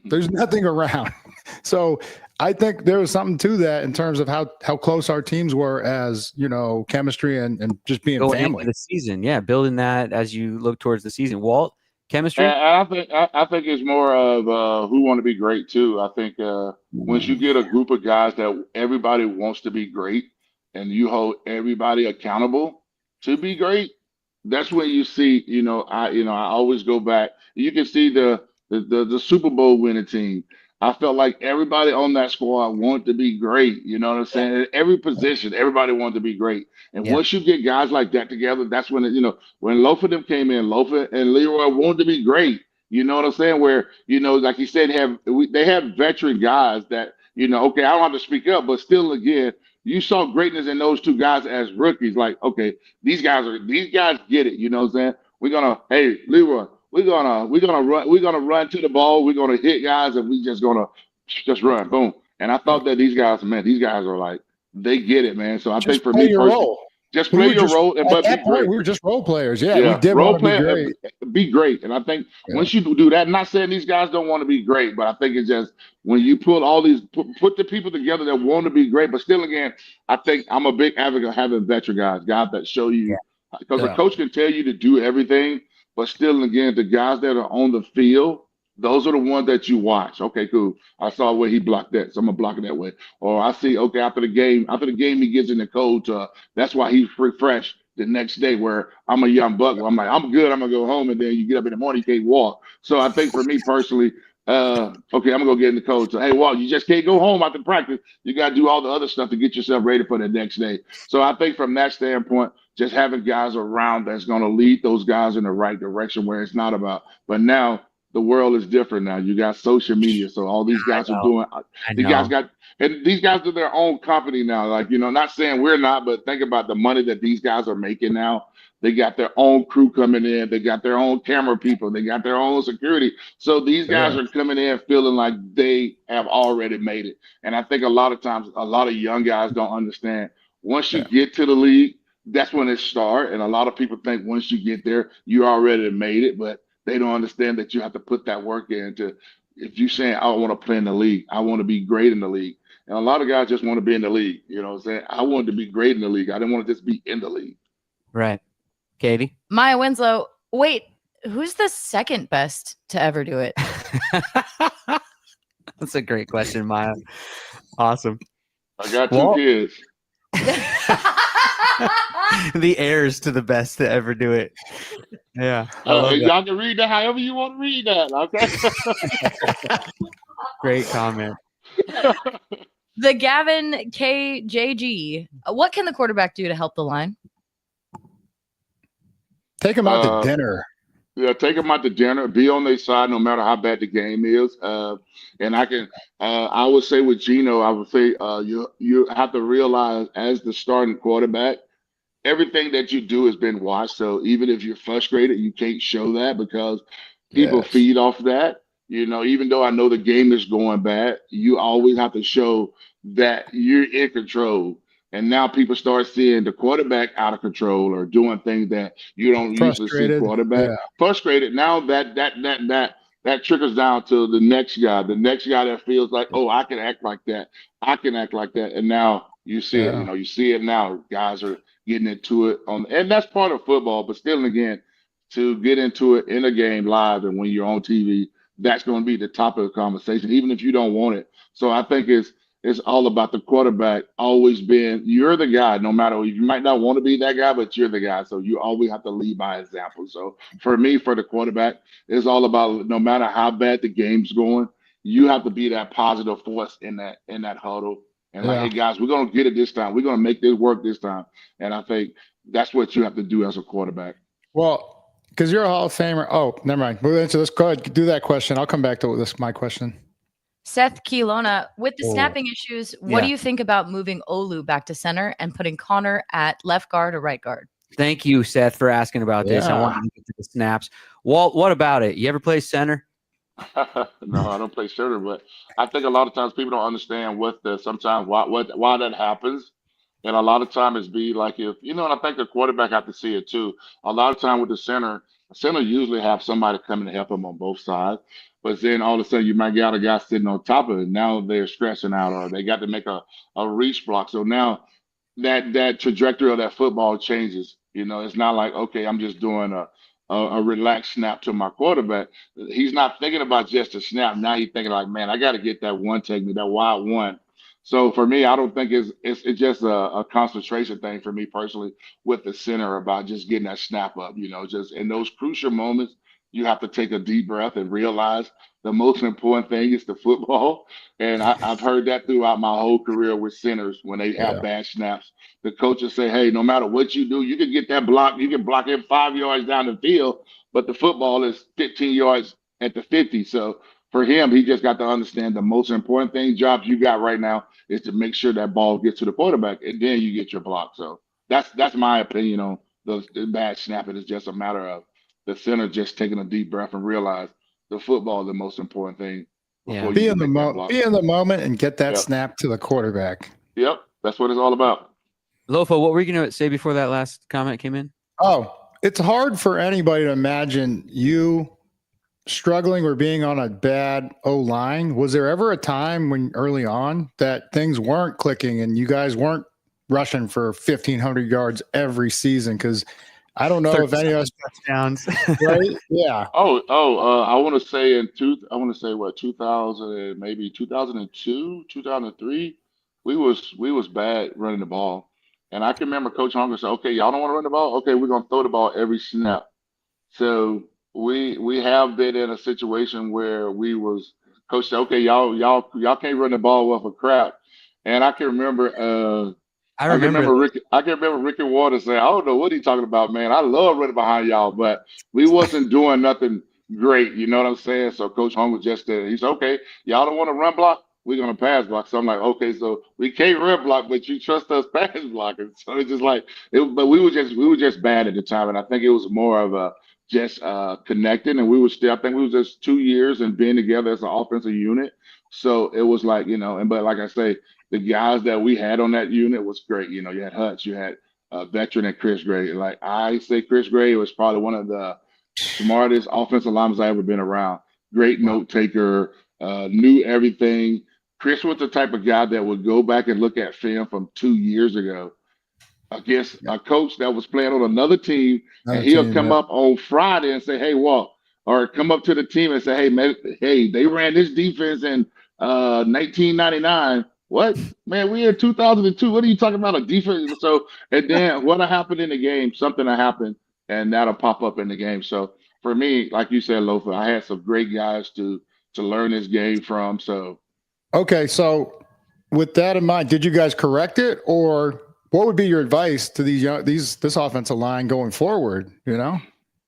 There's nothing around. So I think there was something to that in terms of how close our teams were as, you know, chemistry and just being going family. into the season. Yeah, building that as you look towards the season. Walt, chemistry? I think it's more of who want to be great too. I think once you get a group of guys that everybody wants to be great and you hold everybody accountable to be great, that's when you see, I always go back. You can see the Super Bowl winning team. I felt like everybody on that squad wanted to be great. You know what I'm saying? At every position, everybody wanted to be great. And Yeah. once you get guys like that together, that's when when Lofa them came in, Lofa and Leroy wanted to be great. You know what I'm saying? Where like you said, they have veteran guys that okay, I don't have to speak up, but still, again, you saw greatness in those two guys as rookies. Like, okay, these guys get it. You know what I'm saying? Hey, Leroy, we're gonna run to the ball. We're gonna hit guys, and we just run, boom. And I thought that these guys are like, they get it, man. So I think Just for play me your personally, role. just We play were your just role and at but be that point great. we were just role players. Yeah, we Yeah, did role want to be play, great. be great. And I think Yeah. once you do that, not saying these guys don't want to be great, but I think it's just when you pull all these, put the people together that want to be great. But still, again, I think I'm a big advocate of having veteran guys that show Yeah. you, because a Yeah. coach can tell you to do everything, but still, again, the guys that are on the field, those are the ones that you watch. Okay, cool. I saw where he blocked that, so I'm gonna block it that way. Or I see, okay, after the game, he gets in the code. That's why he's refreshed the next day. Where I'm a young buck, where I'm like, I'm good. I'm gonna go home, and then you get up in the morning, you can't walk. So I think for me personally, okay, I'm gonna go get in the code. So hey, Walt, you just can't go home after practice. You gotta do all the other stuff to get yourself ready for the next day. So I think from that standpoint, just having guys around that's gonna lead those guys in the right direction, where it's not about. But now the world is different now. You got social media, so all these I guys are know. doing. I These guys know. got, and these guys are their own company now. Like, not saying we're not, but think about the money that these guys are making now. They got their own crew coming in. They got their own camera people. They got their own security. So these guys Sure. are coming in feeling like they have already made it. And I think a lot of times, a lot of young guys don't understand. Once you Yeah. get to the league, that's when it starts. And a lot of people think once you get there, you already made it. But they don't understand that you have to put that work in to, if you're saying, I want to play in the league, I want to be great in the league. And a lot of guys just want to be in the league. You know what I'm saying? I wanted to be great in the league. I didn't want to just be in the league. Right. Katie? Maya Winslow. Wait, who's the second best to ever do it? That's a great question, Maya. Awesome. I got two kids. The heirs to the best to ever do it. Yeah. I love that. Y'all can read that however you want to read that. Okay. Great comment. The Gavin KJG. What can the quarterback do to help the line? Take them out to dinner. Yeah, take them out to dinner. Be on their side no matter how bad the game is. And I would say with Gino, I would say you have to realize as the starting quarterback, everything that you do has been watched. So even if you're frustrated, you can't show that because people Yes. feed off that. Even though I know the game is going bad, you always have to show that you're in control. And now people start seeing the quarterback out of control or doing things that you don't usually see Frustrated. quarterback Yeah. frustrated. Now that trickles down to the next guy. The next guy that feels like, oh, I can act like that. I can act like that. And now you see it. Yeah. You see it now. Guys are getting into it and that's part of football. But still, again, to get into it in a game live and when you're on TV, that's going to be the top of the conversation, even if you don't want it. So I think it's all about the quarterback always being, you're the guy, no matter, you might not want to be that guy, but you're the guy. So you always have to lead by example. So for me, for the quarterback, it's all about no matter how bad the game's going, you have to be that positive force in that huddle. And like, Yeah. hey guys, we're gonna get it this time. We're gonna make this work this time. And I think that's what you have to do as a quarterback. Well, because you're a Hall of Famer. Oh, never mind. We'll answer this. Go ahead, do that question. I'll come back to my question. Seth Kilona, with the Oh. snapping issues, what Yeah. do you think about moving Olu back to center and putting Connor at left guard or right guard? Thank you, Seth, for asking about this. I Yeah. wanted to get to the snaps. Walt, what about it? You ever play center? No, I don't play center, but I think a lot of times people don't understand sometimes why that happens. And a lot of time it's be like if and I think the quarterback have to see it too. A lot of time with the center usually have somebody coming to help them on both sides. But then all of a sudden you might get a guy sitting on top of it. Now they're stressing out or they got to make a reach block. So now that trajectory of that football changes. It's not like, okay, I'm just doing a relaxed snap to my quarterback. He's not thinking about just a snap. Now he's thinking like, man, I got to get that one technique, that wide one. So for me, I don't think it's just a concentration thing for me personally with the center about just getting that snap up. Just in those crucial moments, you have to take a deep breath and realize the most important thing is the football. And I've heard that throughout my whole career with centers when they have Yeah. bad snaps. The coaches say, hey, no matter what you do, you can get that block. You can block it 5 yards down the field, but the football is 15 yards at the 50. So for him, he just got to understand the most important thing, jobs you got right now is to make sure that ball gets to the quarterback, and then you get your block. So that's my opinion on the bad snapping. It's just a matter of the center just taking a deep breath and realize the football is the most important thing before Be you in can the make that block. be in the moment and get that Yep. snap to the quarterback. Yep, that's what it's all about. Lofa, what were you going to say before that last comment came in? Oh, it's hard for anybody to imagine you struggling or being on a bad O-line. Was there ever a time when early on that things weren't clicking and you guys weren't rushing for 1,500 yards every season? Because I don't know if any of us touchdowns. right? Yeah. I want to say I want to say what 2000 maybe 2002 2003 we was bad running the ball, and I can remember Coach Hunger said, okay, y'all don't want to run the ball, okay, we're gonna throw the ball every snap. So we have been in a situation where we was coach said, okay, y'all can't run the ball worth a crap. And I can remember I remember I can remember Ricky Waters saying, I don't know what he's talking about, man. I love running behind y'all, but we wasn't doing nothing great, you know what I'm saying? So Coach Hung was just there. He said, okay, y'all don't want to run block, we're gonna pass block. So I'm like, okay, so we can't run block, but you trust us pass blocking. So it's just like but we were just bad at the time, and I think it was more of a just connecting, and we were still, I think we was just 2 years and being together as an offensive unit. So it was like, but like I say, the guys that we had on that unit was great. You had Hutch, you had veteran and Chris Gray. Like I say, Chris Gray was probably one of the smartest offensive linemen I ever been around. Great note taker, knew everything. Chris was the type of guy that would go back and look at film from 2 years ago against a coach that was playing on another team, and he'll come up on Friday and say, "Hey, Walt," or come up to the team and say, "Hey, man, hey, they ran this defense in 1999." What, man? We in 2002. What are you talking about a defense? So, and then what'll happen in the game? Something will happen, and that'll pop up in the game. So for me, like you said, Lofa, I had some great guys to learn this game from. So okay, so with that in mind, did you guys correct it, or what would be your advice to this offensive line going forward?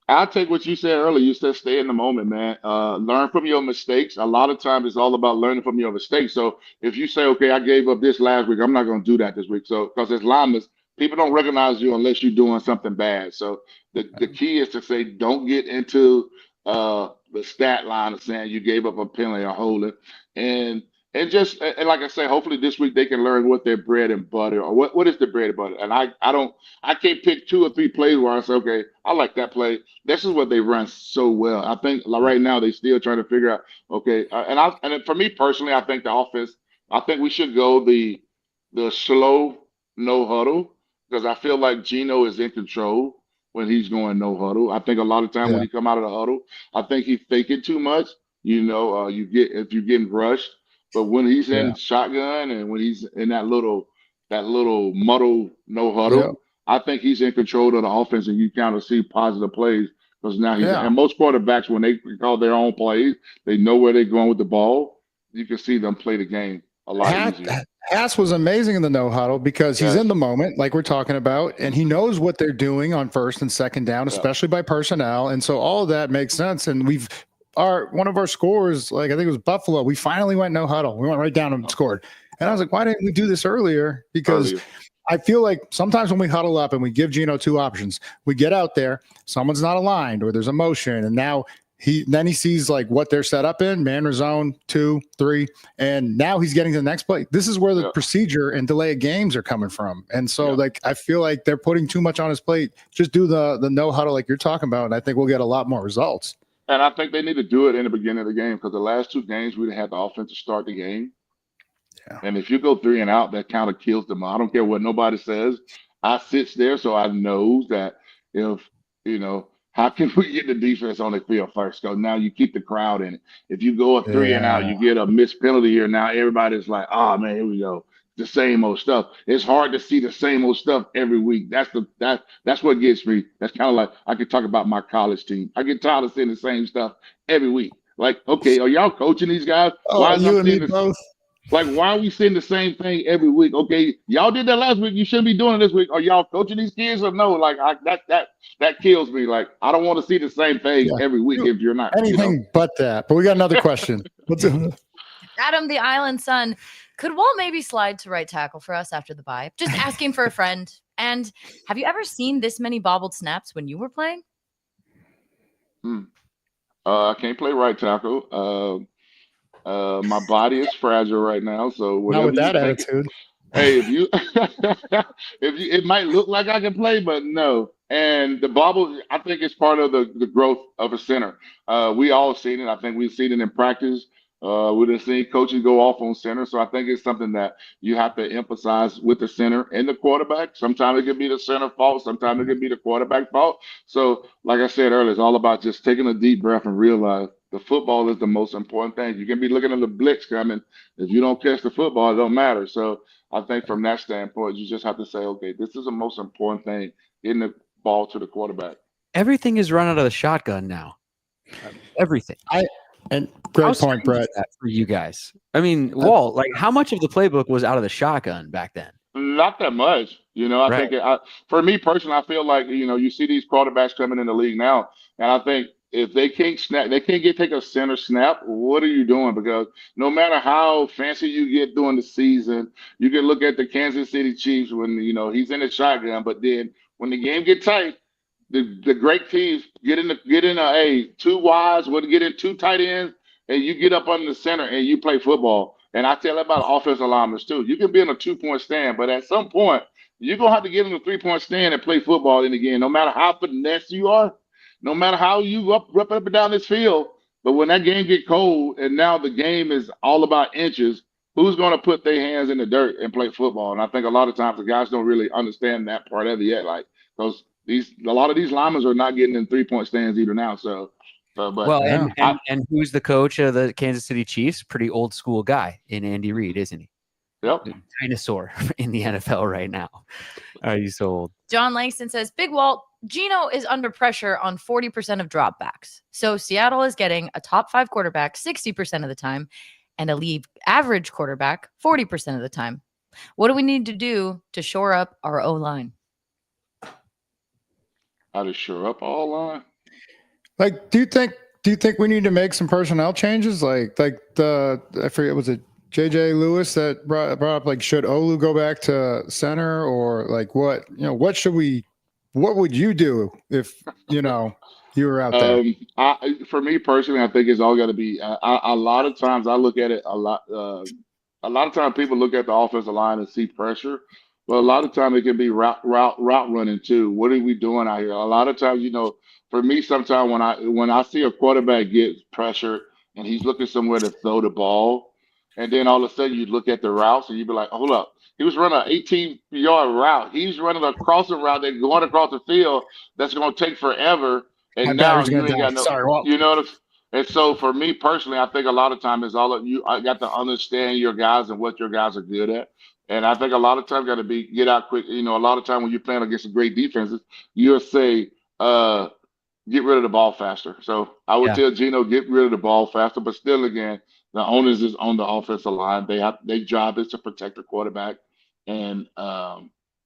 I'll take what you said earlier. You said stay in the moment, man. Learn from your mistakes. A lot of times it's all about learning from your mistakes. So if you say, okay, I gave up this last week, I'm not going to do that this week. So because as linemen, people don't recognize you unless you're doing something bad. So the key is to say, don't get into the stat line of saying you gave up a penalty or holding. And like I say, hopefully this week they can learn what their bread and butter, or what is the bread and butter. And I can't pick 2 or 3 plays where I say, okay, I like that play. This is what they run so well. I think like right now they still trying to figure out, okay, and for me personally, I think the offense, I think we should go the slow no huddle, because I feel like Gino is in control when he's going no huddle. I think a lot of time when he come out of the huddle, I think he's thinking too much. If you're getting rushed. But when he's in shotgun and when he's in that little muddle no huddle, I think he's in control of the offense, and you kind of see positive plays because now and most quarterbacks, when they call their own plays, they know where they're going with the ball. You can see them play the game a lot easier. Hass was amazing in the no huddle because he's in the moment, like we're talking about, and he knows what they're doing on first and second down, especially by personnel. And so all of that makes sense. And one of our scores, like I think it was Buffalo, we finally went no huddle. We went right down and scored. And I was like, why didn't we do this earlier? Because I feel like sometimes when we huddle up and we give Gino 2 options, we get out there, someone's not aligned or there's a motion, and now he sees like what they're set up in, man or zone, 2, 3, and now he's getting to the next play. This is where the procedure and delay of games are coming from. And so like I feel like they're putting too much on his plate. Just do the no huddle like you're talking about, and I think we'll get a lot more results. And I think they need to do it in the beginning of the game, because the last 2 games we had the offense to start the game. Yeah. And if you go 3 and out, that kind of kills them. I don't care what nobody says. I sit there, so I know that how can we get the defense on the field first? Because now you keep the crowd in it. If you go a 3 and out, you get a missed penalty here. Now everybody's like, oh man, here we go. the same old stuff. It's hard to see the same old stuff every week. That's what gets me. That's kind of like I could talk about my college team. I get tired of seeing the same stuff every week. Like, okay, are y'all coaching these guys? Oh, you and me both. Like, why are we seeing the same thing every week? Okay, y'all did that last week. You shouldn't be doing it this week. Are y'all coaching these kids or no? Like, that kills me. Like, I don't want to see the same thing every week if you're not. Anything but that. But we got another question. Adam, the Island Sun, could Walt maybe slide to right tackle for us after the bye? Just asking for a friend. And have you ever seen this many bobbled snaps when you were playing? I can't play right tackle. My body is fragile right now, so not with that attitude. Hey, it might look like I can play, but no. And the bobble, I think it's part of the growth of a center. We all seen it. I think we've seen it in practice. We've seen coaches go off on center, so I think it's something that you have to emphasize with the center and the quarterback. Sometimes it could be the center fault. Sometimes it could be the quarterback fault. So, like I said earlier, it's all about just taking a deep breath and realize the football is the most important thing. You can be looking at the blitz coming. If you don't catch the football, it don't matter. So I think from that standpoint, you just have to say, okay, this is the most important thing, getting the ball to the quarterback. Everything is run out of the shotgun now. Everything. And great point, Brett. For you guys. I mean, Walt, like how much of the playbook was out of the shotgun back then? Not that much. I think for me personally, I feel like, you see these quarterbacks coming in the league now, and I think if they can't take a center snap, what are you doing? Because no matter how fancy you get during the season, you can look at the Kansas City Chiefs when, he's in the shotgun, but then when the game get tight, the great teams get in two wides, get in two tight ends, and you get up under the center and you play football. And I tell about offensive linemen too. You can be in a 2-point stand, but at some point you're gonna have to get in a 3-point stand and play football in the game. No matter how finesse you are, no matter how you up and down this field. But when that game get cold and now the game is all about inches, who's gonna put their hands in the dirt and play football? And I think a lot of times the guys don't really understand that part of it yet. Like because a lot of these linemen are not getting in 3-point stands either now. And who's the coach of the Kansas City Chiefs? Pretty old school guy in Andy Reid, isn't he? Yep. Dinosaur in the NFL right now. Are you so old? John Langston says, Big Walt, Geno is under pressure on 40% of dropbacks. So Seattle is getting a top 5 quarterback 60% of the time and a league average quarterback 40% of the time. What do we need to do to shore up our O-line? How to shore up our line? Like, do you think we need to make some personnel changes? I forget, was it JJ Lewis that brought up, like, should Olu go back to center, or like what would you do if you were out there? For me personally, I think it's all got to be a lot of times I look at it a lot of times people look at the offensive line and see pressure, but a lot of times it can be route running too. What are we doing out here? A lot of times, for me, sometimes when I see a quarterback get pressured and he's looking somewhere to throw the ball, and then all of a sudden you look at the routes and you be like, hold up, he was running an 18-yard route. He's running a crossing route that's going across the field that's going to take forever, and now you ain't got no. Sorry, Walt. And so for me personally, I think a lot of time is all of you. I got to understand your guys and what your guys are good at. And I think a lot of times got to be get out quick. A lot of time when you're playing against some great defenses, you'll say, get rid of the ball faster. So I would tell Geno, get rid of the ball faster. But still, again, the onus is on the offensive line. Their job is to protect the quarterback and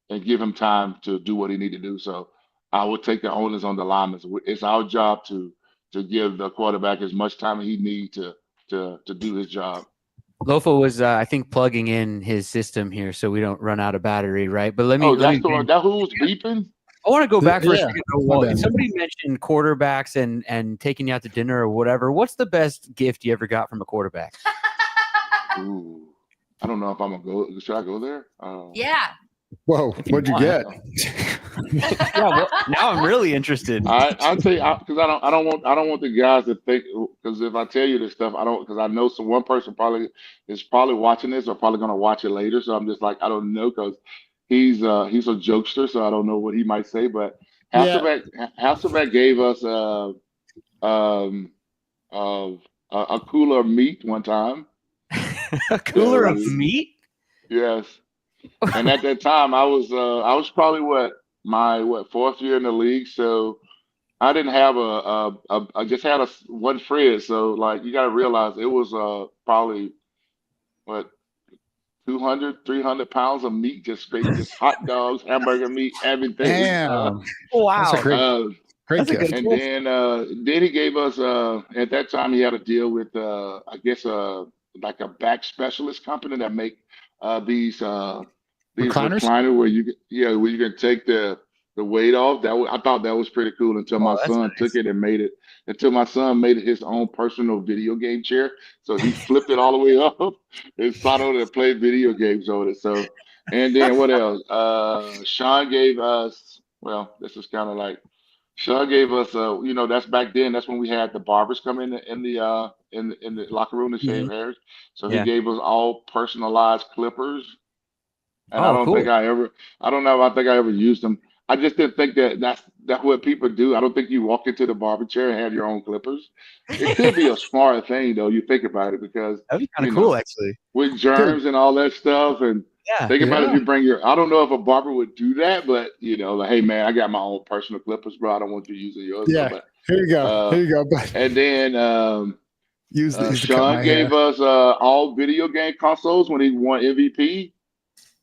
give him time to do what he need to do. So I would take the onus on the linemen. It's our job to give the quarterback as much time as he needs to do his job. Lofa was, I think, plugging in his system here so we don't run out of battery, right? But let me. That who's beeping? I want to go back for a second. Somebody mentioned quarterbacks and taking you out to dinner or whatever. What's the best gift you ever got from a quarterback? Ooh, I don't know if I'm gonna go. Should I go there? Yeah. Whoa! What'd you get? Now I'm really interested. I'll tell you because I don't want the guys to think, because if I tell you this stuff, because I know one person is probably watching this or probably gonna watch it later. So I'm just like, I don't know, because he's a jokester, so I don't know what he might say. But Hasselbeck gave us a cooler of meat one time. A cooler of meat? Yes. And at that time, I was probably my fourth year in the league, so I didn't have I just had one Fred. So like you got to realize it was probably what 200, 300 pounds of meat, just straight, just hot dogs, hamburger meat, everything. Damn. That's a Wow. great That's a good gift. And then he gave us at that time he had a deal with I guess like a back specialist company that make these Recliners? recliner where where you can take the weight off. I thought that was pretty cool until my Oh, that's son took nice. it and made it until my son made it his own personal video game chair. So he flipped it all the way up and sat on it and played video games on it. So and then what else? Sean gave us this is kind of like Sean gave us, that's back then. That's when we had the barbers come in the locker room to shave Mhm. hairs. So he Yeah. gave us all personalized clippers, and Oh, cool. I don't know if I think I ever used them. I just didn't think that's what people do. I don't think you walk into the barber chair and have your own clippers. It could be a smart thing though. You think about it because That'd be kind you of know cool, actually. with Dude. germs and all that stuff. And Yeah. think about if Yeah. you bring I don't know if a barber would do that, but like, hey man, I got my own personal clippers, bro. I don't want you using yours, bro. Yeah. But Here you go. uh, Here you go. But and then use these to cut Sean my hair. gave us all video game consoles when he won MVP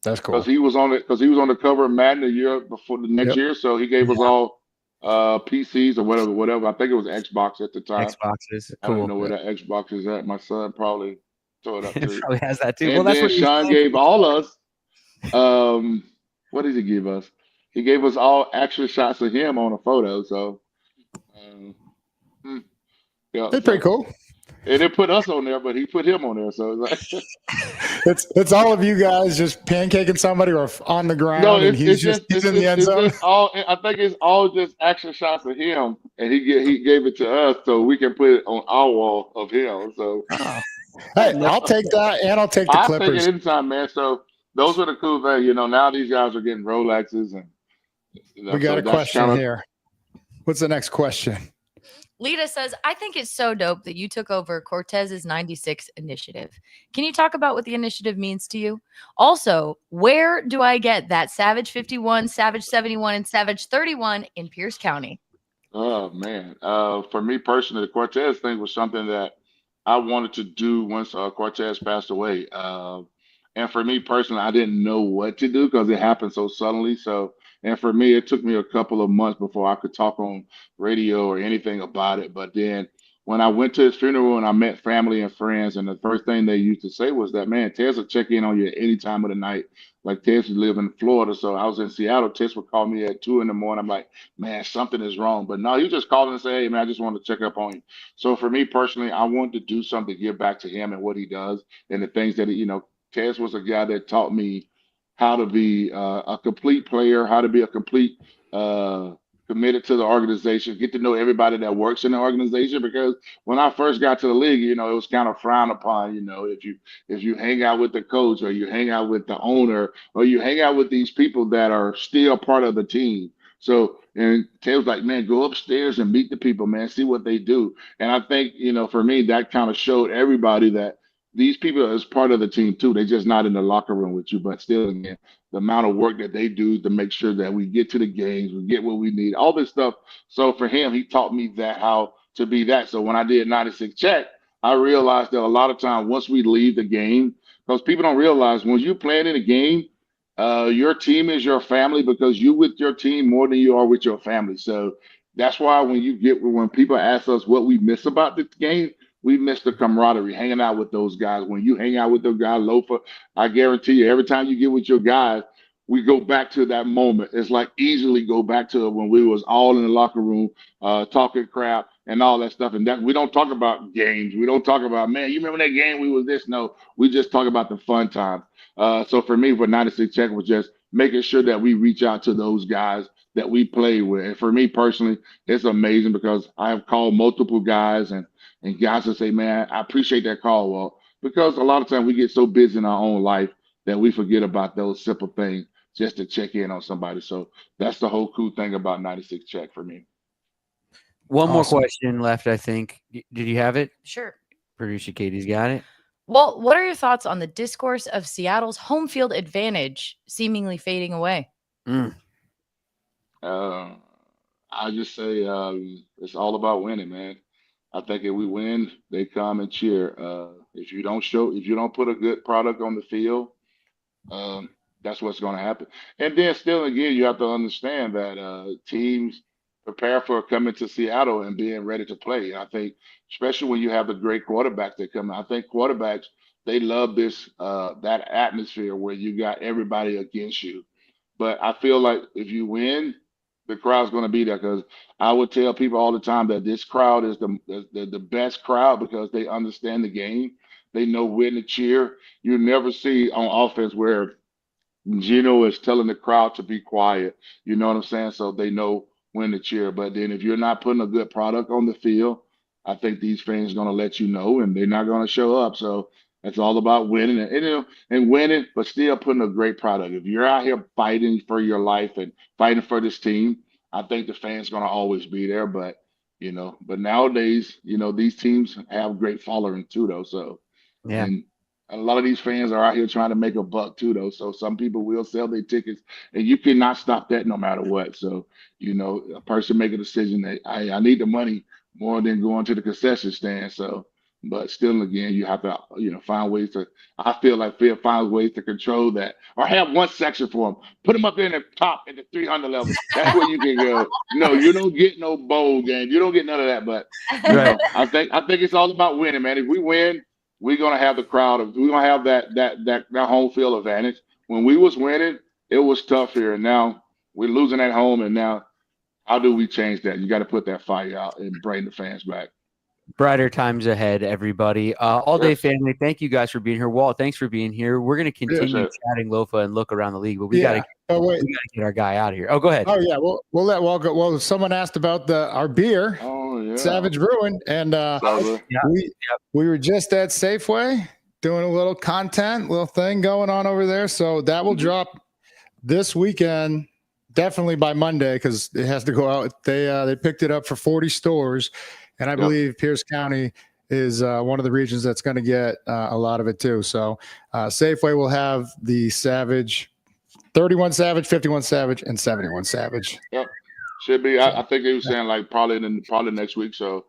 That's because cool. he was on the cover of Madden the year before the next Yep. year. So he gave us Yeah. all PCs or whatever. I think it was Xbox at the time. Xboxes. I don't Cool. know where that Xbox is at. My son probably throw it up It too. probably has that too. Well, And that's then what he was Sean saying. gave all us what did he give us? He gave us all action shots of him on a photo. So um, hmm, yeah, It's pretty cool. and they put us on there, but he put him on there. So it's like It's all of you guys just pancaking somebody or on the ground, no, and he's in the end zone. just all. I think it's all just action shots of him, and he gave it to us so we can put it on our wall of him. So Oh, Hey, I'll take that, and I'll take the I'll take it Clippers. anytime, man. So those are the cool things. Now these guys are getting Rolexes, and We got so a that's question kind of here. What's the next question? Lita says, I think it's so dope that you took over Cortez's 96 initiative. Can you talk about what the initiative means to you? Also, where do I get that Savage 51, Savage 71, and Savage 31 in Pierce County? Oh man, for me personally, the Cortez thing was something that I wanted to do once Cortez passed away. And for me personally, I didn't know what to do because it happened so suddenly. So, and for me, it took me a couple of months before I could talk on radio or anything about it. But then when I went to his funeral and I met family and friends, and the first thing they used to say was that, man, Tez will check in on you at any time of the night. Like Tez live in Florida, so I was in Seattle. Tez would call me at 2 in the morning. I'm like, man, something is wrong. But no, he just called and say, hey, man, I just wanted to check up on you. So for me personally, I wanted to do something to give back to him and what he does and the things that Tez was a guy that taught me how to be a complete player, how to be a complete committed to the organization, get to know everybody that works in the organization. Because when I first got to the league, it was kind of frowned upon. If you hang out with the coach or you hang out with the owner or you hang out with these people that are still part of the team. So, and Taylor's like, man, go upstairs and meet the people, man, see what they do. And I think, for me, that kind of showed everybody that these people are as part of the team too. They're just not in the locker room with you, but still, again, the amount of work that they do to make sure that we get to the games, we get what we need, all this stuff. So for him, he taught me that how to be that. So when I did 96 check, I realized that a lot of times once we leave the game, because people don't realize when you're playing in a game, your team is your family because you with your team more than you are with your family. So that's why when people ask us what we miss about the game, we miss the camaraderie, hanging out with those guys. When you hang out with the guy Lofa, I guarantee you, every time you get with your guys, we go back to that moment. It's like easily go back to when we was all in the locker room, talking crap and all that stuff. And that we don't talk about games. We don't talk about, man, you remember that game we was this? No, we just talk about the fun time. So for me, for 96 check was just making sure that we reach out to those guys that we play with. And for me personally, it's amazing because I have called multiple guys and guys will say, man, I appreciate that call. Well, because a lot of times we get so busy in our own life that we forget about those simple things just to check in on somebody. So that's the whole cool thing about 96 check for me. One more Awesome. question left, I think. Did you have it? Sure. Producer Katie's got it. Well, what are your thoughts on the discourse of Seattle's home field advantage seemingly fading away? I just say it's all about winning, man. I think if we win, they come and cheer. If you don't put a good product on the field, um, that's what's going to happen. And then still again, you have to understand that teams prepare for coming to Seattle and being ready to play. I think, especially when you have the great quarterbacks that come, I think quarterbacks they love this that atmosphere where you got everybody against you. But I feel like if you win, the crowd's going to be there because I would tell people all the time that this crowd is the best crowd because they understand the game. They know when to cheer. You never see on offense where Gino is telling the crowd to be quiet. You know what I'm saying? So they know when to cheer. But then if you're not putting a good product on the field, I think these fans are going to let you know, and they're not going to show up. So it's all about winning and winning, but still putting a great product. If you're out here fighting for your life and fighting for this team, I think the fans going to always be there. But nowadays, these teams have great following too, though. So Yeah. and a lot of these fans are out here trying to make a buck too, though. So some people will sell their tickets, and you cannot stop that no matter what. So, a person make a decision that I need the money more than going to the concession stand. So, but still, again, you have to, find ways to. I feel like Phil finds ways to control that, or have one section for them. Put them up in the top in the 300 level. That's where you can go. No, you don't get no bowl game. You don't get none of that. But Right. I think it's all about winning, man. If we win, we're gonna have the crowd of we're gonna have that home field advantage. When we was winning, it was tough here, and now we're losing at home. And now, how do we change that? You got to put that fire out and bring the fans back. Brighter times ahead, everybody. All day Yes. family, thank you guys for being here. Walt, thanks for being here. We're going to continue sir. chatting Lofa and look around the league, but we got to wait. get our guy out of here. Oh, go ahead. Oh yeah, we'll let Walt go. Well, someone asked about our beer, Oh yeah, Savage Brewing, and Savage. we were just at Safeway doing a little content, little thing going on over there. So that will drop this weekend, definitely by Monday, because it has to go out. They picked it up for 40 stores, and I believe Pierce County is one of the regions that's going to get a lot of it too. So Safeway will have the Savage, 31 Savage, 51 Savage, and 71 Savage. Yep, should be. I think they were saying like probably next week. So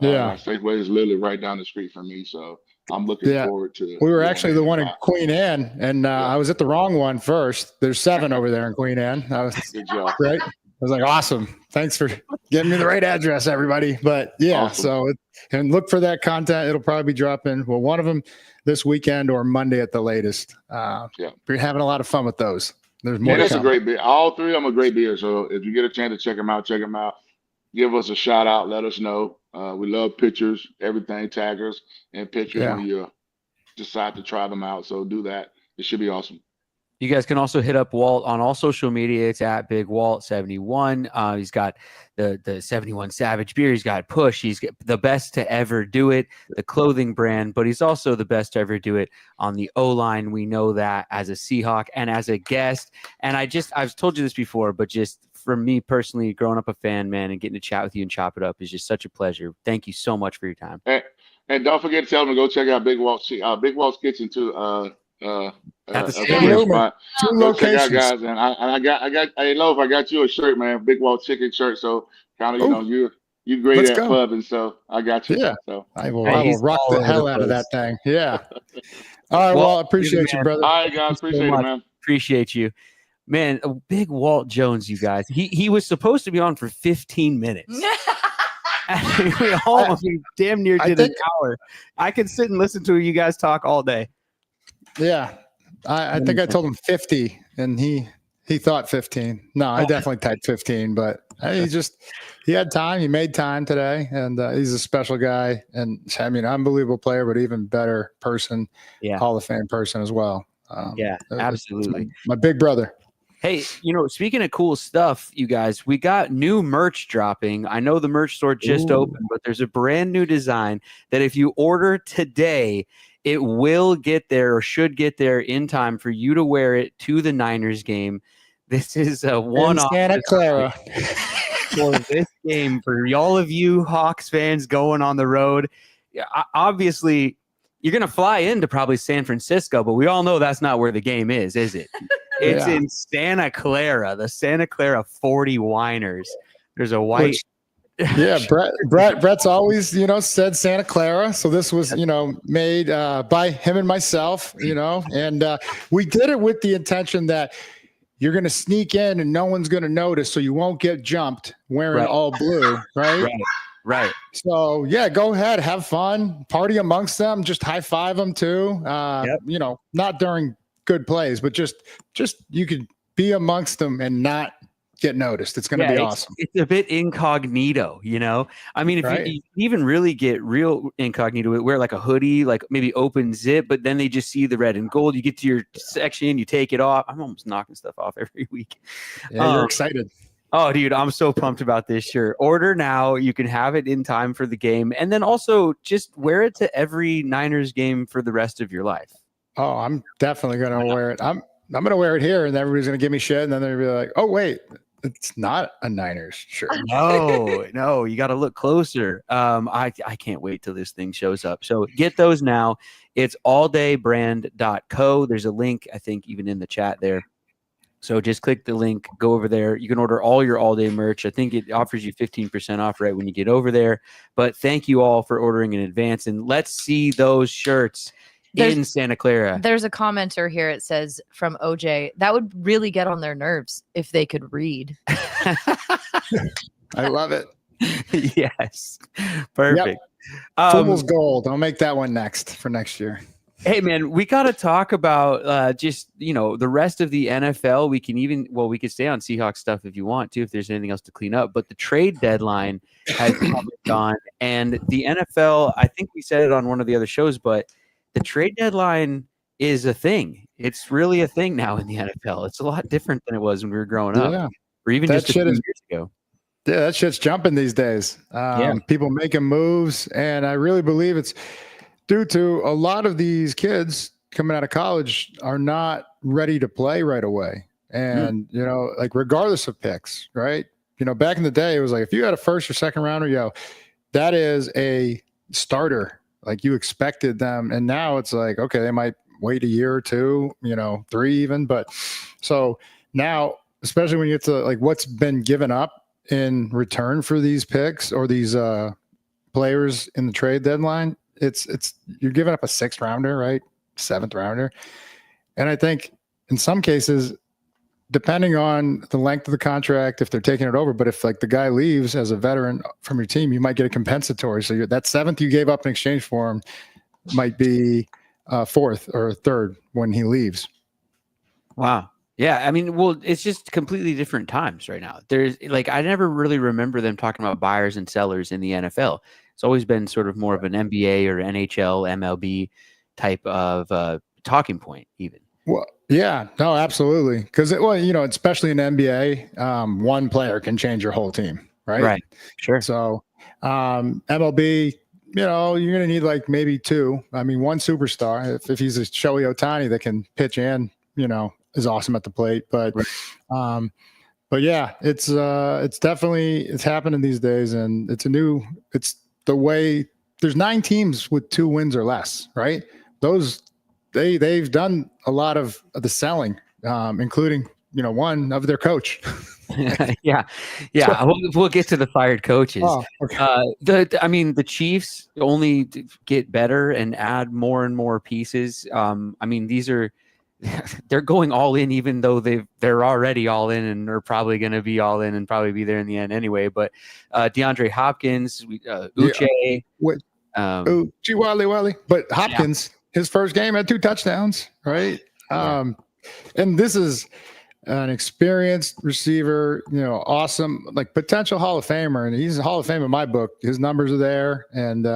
Safeway is literally right down the street from me. So I'm looking forward to it. We were actually the one in Queen Anne, and I was at the wrong one first. There's 7 over there in Queen Anne. Good job. Right? I was like, awesome. Thanks for getting me the right address, everybody. But Awesome. And look for that content. It'll probably be dropping. Well, one of them this weekend or Monday at the latest. We're having a lot of fun with those. There's more. And that's a great beer. All 3 of them are great beers. So if you get a chance to check them out. Give us a shout out. Let us know. We love pictures, everything, taggers and pictures when you decide to try them out. So do that. It should be awesome. You guys can also hit up Walt on all social media. It's at Big Walt 71. He's got the 71 Savage beer. He's got Push. He's the best to ever do it, the clothing brand, but he's also the best to ever do it on the O-line. We know that as a Seahawk and as a guest. And I've told you this before, but just for me personally, growing up a fan, man, and getting to chat with you and chop it up is just such a pleasure. Thank you so much for your time. And don't forget to tell them to go check out Big Walt's Kitchen too. At the same spot. 2 locations, guys. And I got hey Loaf, I got you a shirt, man, Big Walt chicken shirt. So kind of you great at pubbing, so I got you. Yeah. So I will rock the hell out of that thing. Yeah. All right, well, appreciate you, brother. All right, guys, appreciate it, man. Appreciate you. Man, Big Walt Jones, you guys. He was supposed to be on for 15 minutes. We almost damn near did an hour. I could sit and listen to you guys talk all day. Yeah. I think I told him 50 and he thought 15. No, I definitely typed 15, but he had time. He made time today, and he's a special guy. And I mean, unbelievable player, but even better person, Hall of Fame person as well. Absolutely. My big brother. Hey, speaking of cool stuff, you guys, we got new merch dropping. I know the merch store just opened, but there's a brand new design that if you order today, it will get there or should get there in time for you to wear it to the Niners game. This is a one-off Santa Clara for this game for all of you Hawks fans going on the road. Obviously, you're going to fly into probably San Francisco, but we all know that's not where the game is it? It's in Santa Clara, the Santa Clara 40 Winers. There's a white. Yeah, Brett's always, said Santa Clara. So this was, made by him and myself, and we did it with the intention that you're going to sneak in and no one's going to notice. So you won't get jumped wearing all blue. Right. Right. So yeah, go ahead, have fun, party amongst them, just high five them too. Not during good plays, but just you could be amongst them and not get noticed. It's going to be awesome. It's a bit incognito, I mean, if you even really get real incognito, wear like a hoodie, like maybe open zip, but then they just see the red and gold. You get to your section, you take it off. I'm almost knocking stuff off every week. Yeah, you're excited. Oh, dude, I'm so pumped about this shirt. Order now. You can have it in time for the game. And then also just wear it to every Niners game for the rest of your life. Oh, I'm definitely going to wear it. I'm going to wear it here, and everybody's going to give me shit, and then they're going to be like, oh, wait. It's not a Niners shirt. No, you got to look closer. I can't wait till this thing shows up. So get those now. It's alldaybrand.co. There's a link, I think, even in the chat there. So just click the link, go over there. You can order all your all day merch. I think it offers you 15% off right when you get over there. But thank you all for ordering in advance. And let's see those shirts in Santa Clara. There's a commenter here. It says from OJ, that would really get on their nerves if they could read. I love it. Yes. Perfect. Yep. Fool's gold. I'll make that one next for next year. Hey man, we got to talk about just, the rest of the NFL. We can stay on Seahawks stuff if you want to, if there's anything else to clean up, but the trade deadline has come and gone, and the NFL, I think we said it on one of the other shows, but the trade deadline is a thing. It's really a thing now in the NFL. It's a lot different than it was when we were growing up, or even just a few years ago. Yeah, that shit's jumping these days. People making moves, and I really believe it's due to a lot of these kids coming out of college are not ready to play right away. And, regardless of picks, right? Back in the day, it was like, if you had a first or second rounder, that is a starter. Like you expected them. And now it's like, okay, they might wait a year or two, 3 even. But so now, especially when you get to like what's been given up in return for these picks or these players in the trade deadline, it's you're giving up a 6th rounder, right? 7th rounder. And I think in some cases, depending on the length of the contract, if they're taking it over, but if like the guy leaves as a veteran from your team, you might get a compensatory. So that 7th you gave up in exchange for him might be 4th or 3rd when he leaves. Wow. Yeah. I mean, well, it's just completely different times right now. There's like, I never really remember them talking about buyers and sellers in the NFL. It's always been sort of more of an NBA or NHL, MLB type of talking point even. Well, yeah, no, absolutely. Because, especially in NBA, one player can change your whole team, right? Right. Sure. So MLB, you're going to need like maybe 2. I mean, one superstar. If he's a Shohei Ohtani that can pitch in, is awesome at the plate. But, but yeah, it's definitely, it's happening these days, and it's the way there's 9 teams with 2 wins or less, right? Those. They've done a lot of the selling, including one of their coach. yeah. We'll get to the fired coaches. Oh, okay. The Chiefs only get better and add more and more pieces. They're going all in, even though they're already all in, and they're probably going to be all in and probably be there in the end anyway. But DeAndre Hopkins, Uche, Wally, but Hopkins. Yeah. His first game had 2 touchdowns, right? And this is an experienced receiver, awesome, like potential Hall of Famer, and he's a Hall of Fame in my book. His numbers are there, and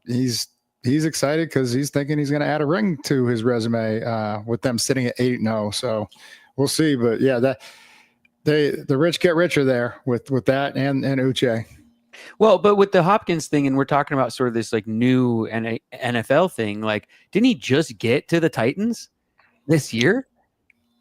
he's excited because he's thinking he's going to add a ring to his resume with them sitting at 8-0. So we'll see, but yeah, that the rich get richer there with that and Uche. Well, but with the Hopkins thing, and we're talking about sort of this like new NFL thing, like, didn't he just get to the Titans this year?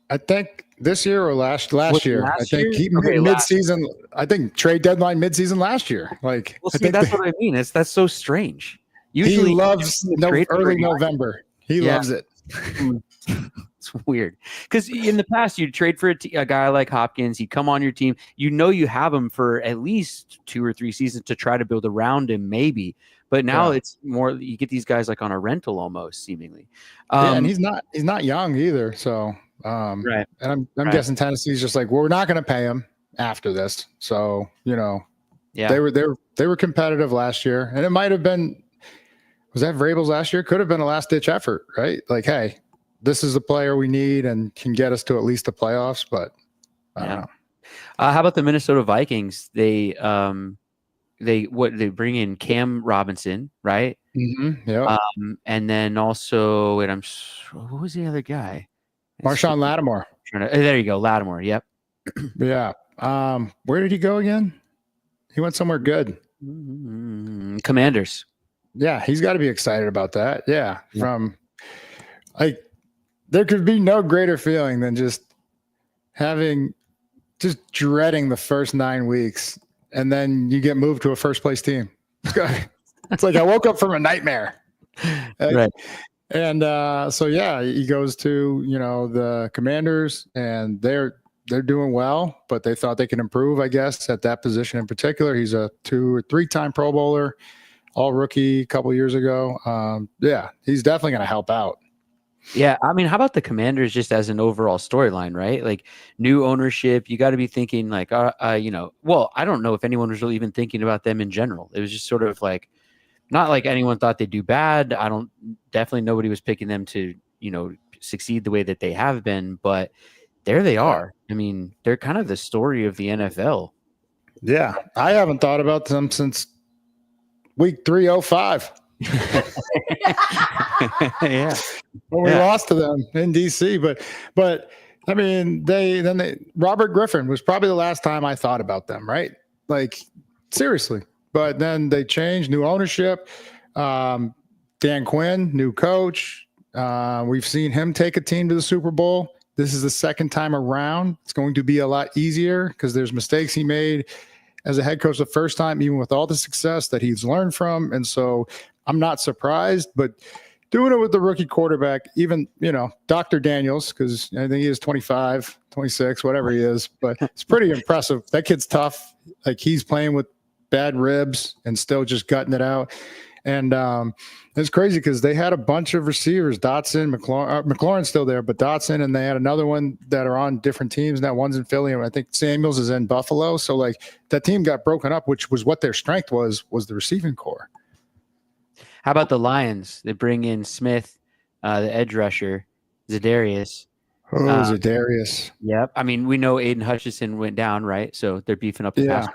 I think this year or last year. I think mid-season. I think trade deadline mid-season last year. Like, well, see, that's what I mean. That's so strange. Usually he loves early November. He loves it. It's weird because in the past you'd trade for a guy like Hopkins. He'd come on your team. You have him for at least 2 or 3 seasons to try to build around him, maybe. But now it's more you get these guys like on a rental almost, seemingly. And he's not young either. So right. And I'm guessing Tennessee's just like, well, we're not going to pay him after this. So they were competitive last year, and it might have been. Was that Vrabel's last year? Could have been a last ditch effort, right? Like, hey, this is the player we need and can get us to at least the playoffs. But I don't know. How about the Minnesota Vikings? They bring in Cam Robinson, right? Mm-hmm. Yeah. And then also, what was the other guy? Marshawn Lattimore. There you go, Lattimore. Yep. Yeah. Where did he go again? He went somewhere good. Commanders. Yeah, he's got to be excited about that. Yeah. From like, there could be no greater feeling than just dreading the first 9 weeks, and then you get moved to a first place team. It's like I woke up from a nightmare. Right. And so he goes to the Commanders, and they're doing well, but they thought they can improve, I guess, at that position in particular. He's a 2 or 3-time Pro Bowler, all rookie a couple years ago. He's definitely going to help out. Yeah, I mean, how about the Commanders just as an overall storyline, right? Like new ownership, you got to be thinking like, well, I don't know if anyone was really even thinking about them in general. It was just sort of like, not like anyone thought they'd do bad. Definitely nobody was picking them to, succeed the way that they have been, but there they are. I mean, they're kind of the story of the NFL. Yeah, I haven't thought about them since week 305. Yeah. When we lost to them in DC, but I mean, Robert Griffin was probably the last time I thought about them, right? Like seriously. But then they changed, new ownership. Dan Quinn, new coach. We've seen him take a team to the Super Bowl. This is the second time around. It's going to be a lot easier because there's mistakes he made as a head coach the first time, even with all the success that he's learned from. And so I'm not surprised, but doing it with the rookie quarterback, even, Dr. Daniels, because I think he is 25, 26, whatever he is, but it's pretty impressive. That kid's tough. Like he's playing with bad ribs and still just gutting it out. And it's crazy because they had a bunch of receivers, Dotson, McLaurin's still there, but Dotson, and they had another one that are on different teams. And that one's in Philly, and I think Samuels is in Buffalo. So like that team got broken up, which was what their strength was the receiving core. How about the Lions? They bring in Smith, the edge rusher, Zadarius. Zadarius. Yep. I mean, we know Aiden Hutchinson went down, right? So they're beefing up the pass.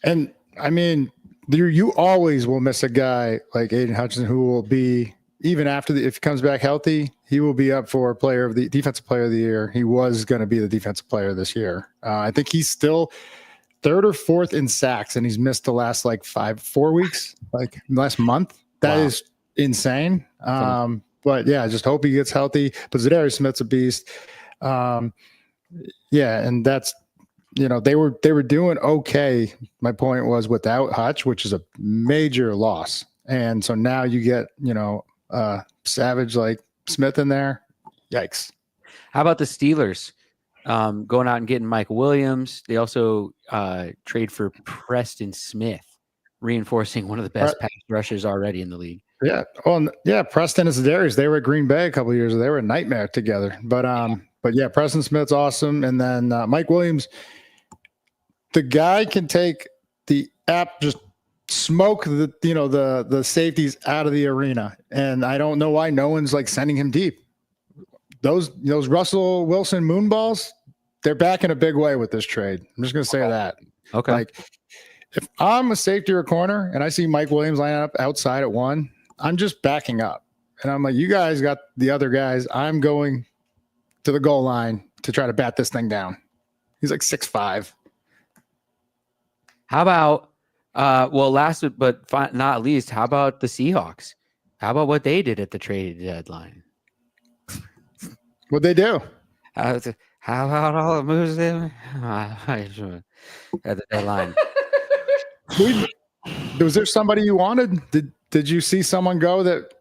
And I mean, you always will miss a guy like Aiden Hutchinson who will be, even after if he comes back healthy, he will be up for defensive player of the year. He was going to be the defensive player this year. I think he's still 3rd or 4th in sacks, and he's missed the last 4 weeks, like last month. That is insane. But yeah, I just hope he gets healthy. But Zadarius Smith's a beast. And that's, they were doing okay. My point was without Hutch, which is a major loss. And so now you get, savage like Smith in there. Yikes. How about the Steelers going out and getting Mike Williams? They also trade for Preston Smith, reinforcing one of the best pass rushers already in the league. Yeah. Well, yeah. Preston and Zadarius, they were at Green Bay a couple of years ago. They were a nightmare together. But yeah, Preston Smith's awesome. And then Mike Williams, the guy can take the just smoke the safeties out of the arena. And I don't know why no one's sending him deep. Those Russell Wilson moon balls, they're back in a big way with this trade. I'm just going to say that. Okay. If I'm a safety or a corner and I see Mike Williams lining up outside at 1, I'm just backing up. And I'm like, you guys got the other guys. I'm going to the goal line to try to bat this thing down. He's 6'5". How about, last but not least, how about the Seahawks? How about what they did at the trade deadline? What'd they do? How about all the moves at the deadline? Was there somebody you wanted? Did did you see someone go that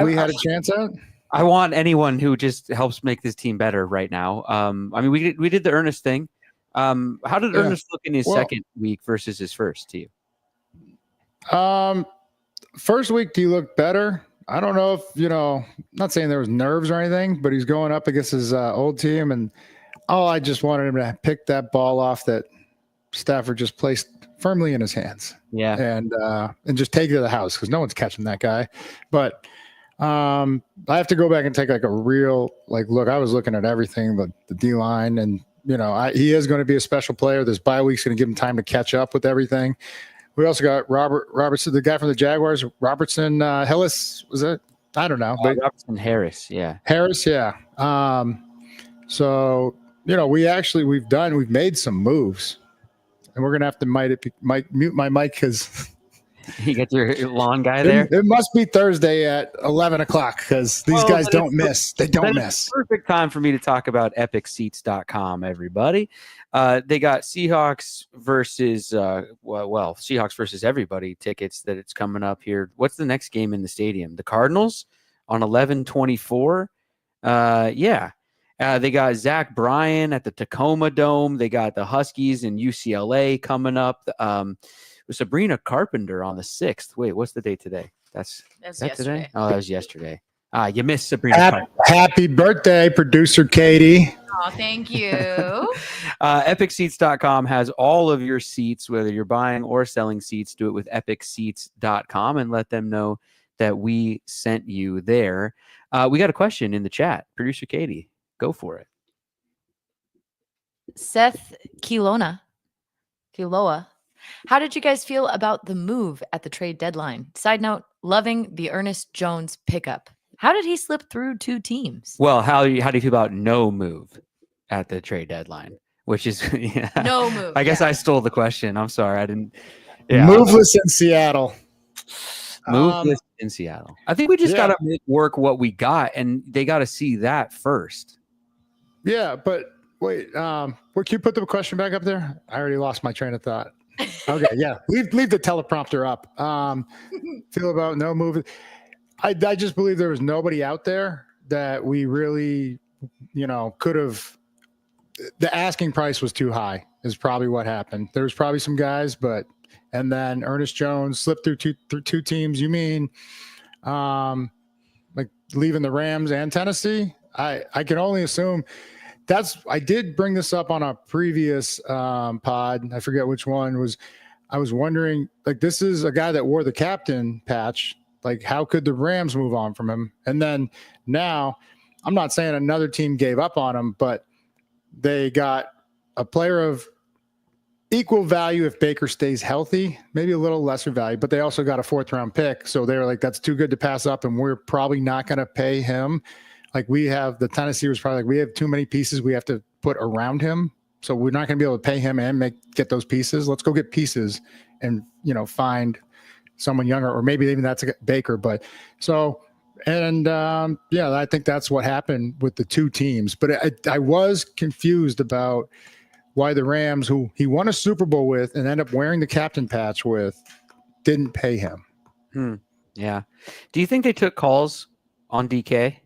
we had a chance at? I want anyone who just helps make this team better right now. I mean, we did the Ernest thing. How did Ernest look in his second week versus his first to you? First week, he looked better. I don't know if, not saying there was nerves or anything, but he's going up against his old team. And I just wanted him to pick that ball off that Stafford just placed firmly in his hands. Yeah. And just take it to the house because no one's catching that guy. But I have to go back and take like a real look. I was looking at everything, but the D line, and he is going to be a special player. This bye week's going to give him time to catch up with everything. We also got Robertson, the guy from the Jaguars, Robertson Hillis, was it? I don't know. But Robertson Harris, yeah. Harris, yeah. So we've made some moves, and we're gonna have to mute my mic because you got your lawn guy there. It must be Thursday at 11 o'clock because these guys don't miss. They don't miss. Perfect time for me to talk about epicseats.com, everybody. They got Seahawks versus Seahawks versus everybody tickets that it's coming up here. What's the next game in the stadium? The Cardinals on 11/24. They got Zach Bryan at the Tacoma Dome. They got the Huskies and UCLA coming up. With Sabrina Carpenter on the 6th. Wait, what's the date today? That's yesterday. Today? Oh, that was yesterday. You missed Sabrina. Happy birthday, producer Katie. Oh, thank you. EpicSeats.com has all of your seats, whether you're buying or selling seats. Do it with EpicSeats.com and let them know that we sent you there. We got a question in the chat. Producer Katie, go for it. Seth Kiloa. How did you guys feel about the move at the trade deadline? Side note, loving the Ernest Jones pickup. How did he slip through two teams? Well, how do you feel about no move at the trade deadline? Which is no move. I guess I stole the question. I'm sorry. I didn't. Yeah. Moveless in Seattle. Moveless in Seattle. I think we just got to work what we got, and they got to see that first. Yeah, but wait. Can you put the question back up there? I already lost my train of thought. Okay, yeah. Leave the teleprompter up. Feel about no move. I just believe there was nobody out there that we really, could have. The asking price was too high. Is probably what happened. There was probably some guys, and then Ernest Jones slipped through two teams. You mean, leaving the Rams and Tennessee? I can only assume. I did bring this up on a previous pod. I forget which one was. I was wondering, this is a guy that wore the captain patch. How could the Rams move on from him? And then now, I'm not saying another team gave up on him, but they got a player of equal value if Baker stays healthy, maybe a little lesser value, but they also got a 4th-round pick. So they were like, that's too good to pass up, and we're probably not going to pay him. The Tennessee was probably we have too many pieces we have to put around him. So we're not going to be able to pay him and get those pieces. Let's go get pieces and, find someone younger, or maybe even that's Baker. But I think that's what happened with the two teams. But I was confused about why the Rams, who he won a Super Bowl with and ended up wearing the captain patch with, didn't pay him. Yeah. Do you think they took calls on DK?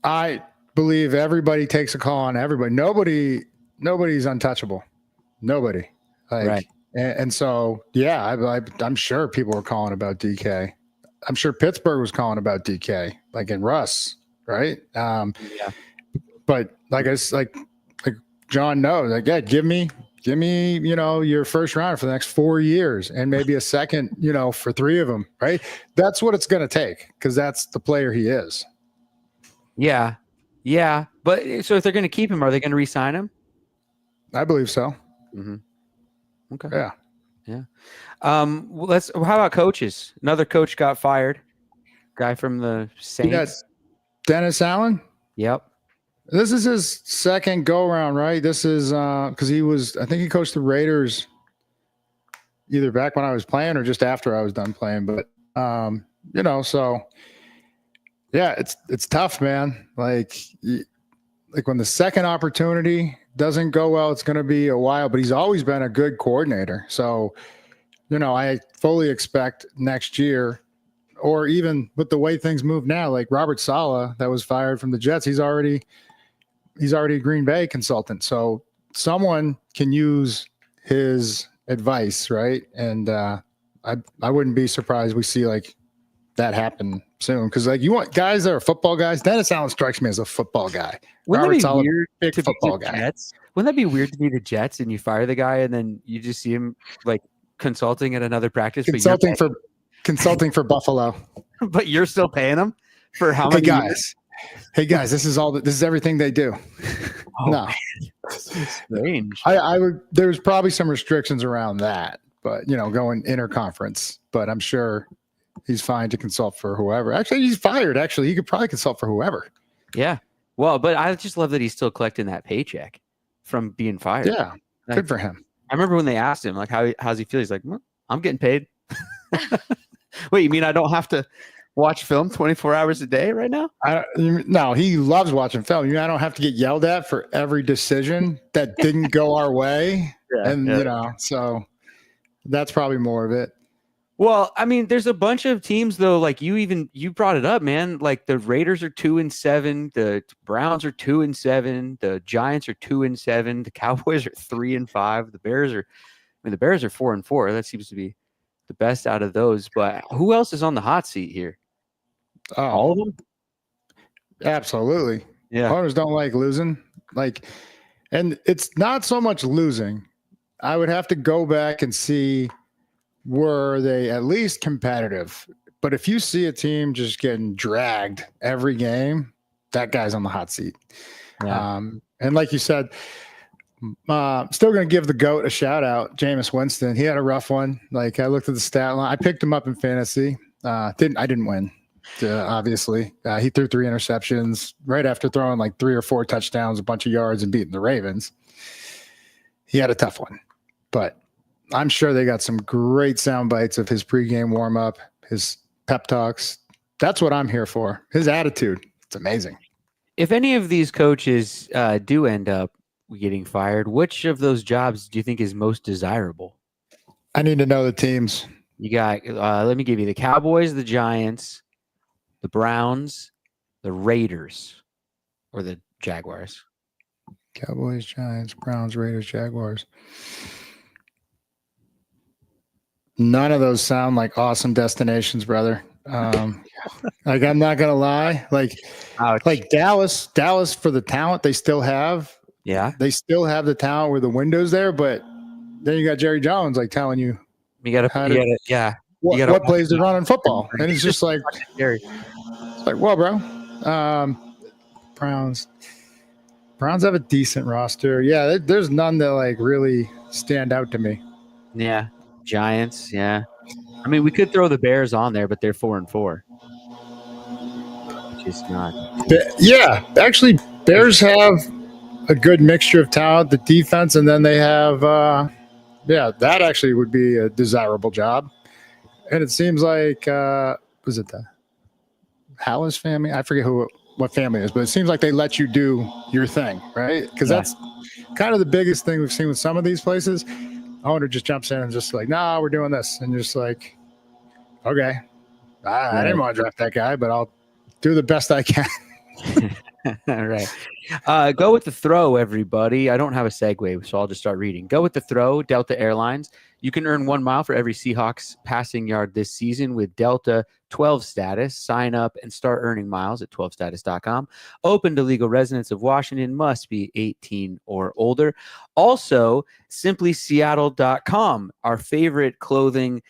I believe everybody takes a call on everybody. Nobody's untouchable. Nobody. Right. And so, I'm sure people were calling about DK. I'm sure Pittsburgh was calling about DK, in Russ, right? But John knows, give me, your first round for the next 4 years and maybe a second, for 3 of them, right? That's what it's going to take because that's the player he is. Yeah. Yeah. But so if they're going to keep him, are they going to re-sign him? I believe so. Mm-hmm. Okay. Yeah. Yeah. How about coaches? Another coach got fired. Guy from the Saints. Dennis Allen. Yep. This is his second go around, right? This is because I think he coached the Raiders either back when I was playing or just after I was done playing. But so yeah, it's tough, man. When the second opportunity doesn't go well, it's going to be a while. But he's always been a good coordinator. So I fully expect next year, or even with the way things move now, like Robert Saleh that was fired from the Jets, he's already a Green Bay consultant. So someone can use his advice, right? And I wouldn't be surprised we see like that happen soon, because like you want guys that are football guys. Dennis Allen strikes me as a football guy. Wouldn't Robert that be Saleh, weird big to be football the guy. Jets? Wouldn't that be weird to be the Jets and you fire the guy and then you just see him like consulting at another practice, Consulting for Buffalo. but you're still paying him for how Hey many years? guys, this is everything they do. Oh, No, man. That's so strange. I would. There's probably some restrictions around that, but going interconference. But I'm sure he's fine to consult for whoever. Actually, he's fired. Actually, he could probably consult for whoever. Yeah. Well, but I just love that he's still collecting that paycheck from being fired. Yeah, Like, good for him. I remember when they asked him, like, how's he feel? He's like, well, I'm getting paid. Wait, you mean I don't have to watch film 24 hours a day right now? No, he loves watching film. I don't have to get yelled at for every decision that didn't go our way. So that's probably more of it. Well, I mean, there's a bunch of teams though. Like you brought it up, man. Like the Raiders are 2-7, the Browns are 2-7, the Giants are 2-7, the Cowboys are 3-5, the Bears are 4-4. That seems to be the best out of those. But who else is on the hot seat here? Oh, All of them? Absolutely. Yeah. Owners don't like losing. And it's not so much losing. I would have to go back and see, were they at least competitive? But if you see a team just getting dragged every game, that guy's on the hot seat. Yeah. And like you said, still going to give the GOAT a shout out, Jameis Winston. He had a rough one. Like I looked at the stat line. I picked him up in fantasy. I didn't win. Obviously, he threw 3 interceptions right after throwing like 3 or 4 touchdowns, a bunch of yards, and beating the Ravens. He had a tough one, but I'm sure they got some great sound bites of his pregame warm up, his pep talks. That's what I'm here for. His attitude, it's amazing. If any of these coaches do end up getting fired, which of those jobs do you think is most desirable? I need to know the teams. You got, let me give you the Cowboys, the Giants, the Browns, the Raiders, or the Jaguars. Cowboys, Giants, Browns, Raiders, Jaguars. None of those sound like awesome destinations, brother. Like I'm not gonna lie. Like Dallas for the talent they still have. Yeah, they still have the talent where the window's there, but then you got Jerry Jones like telling you what plays to run in football, and it's just like, it's like, well, bro, Browns have a decent roster. Yeah, there's none that like really stand out to me. Yeah, Giants. Yeah, I mean we could throw the Bears on there, but they're 4-4, which is not. Yeah, actually, Bears have a good mixture of talent, the defense, and then they have, that actually would be a desirable job. And it seems like, was it the Hallis family? I forget what family it is, but it seems like they let you do your thing, right? Because that's kind of the biggest thing we've seen with some of these places. Owner just jumps in and just like, nah, we're doing this. And just like, okay, I didn't want to draft that guy, but I'll do the best I can. All right. Go with the throw, everybody. I don't have a segue, so I'll just start reading. Go with the throw, Delta Airlines. You can earn 1 mile for every Seahawks passing yard this season with Delta 12 status. Sign up and start earning miles at 12status.com. Open to legal residents of Washington, must be 18 or older. Also, simplyseattle.com, our favorite clothing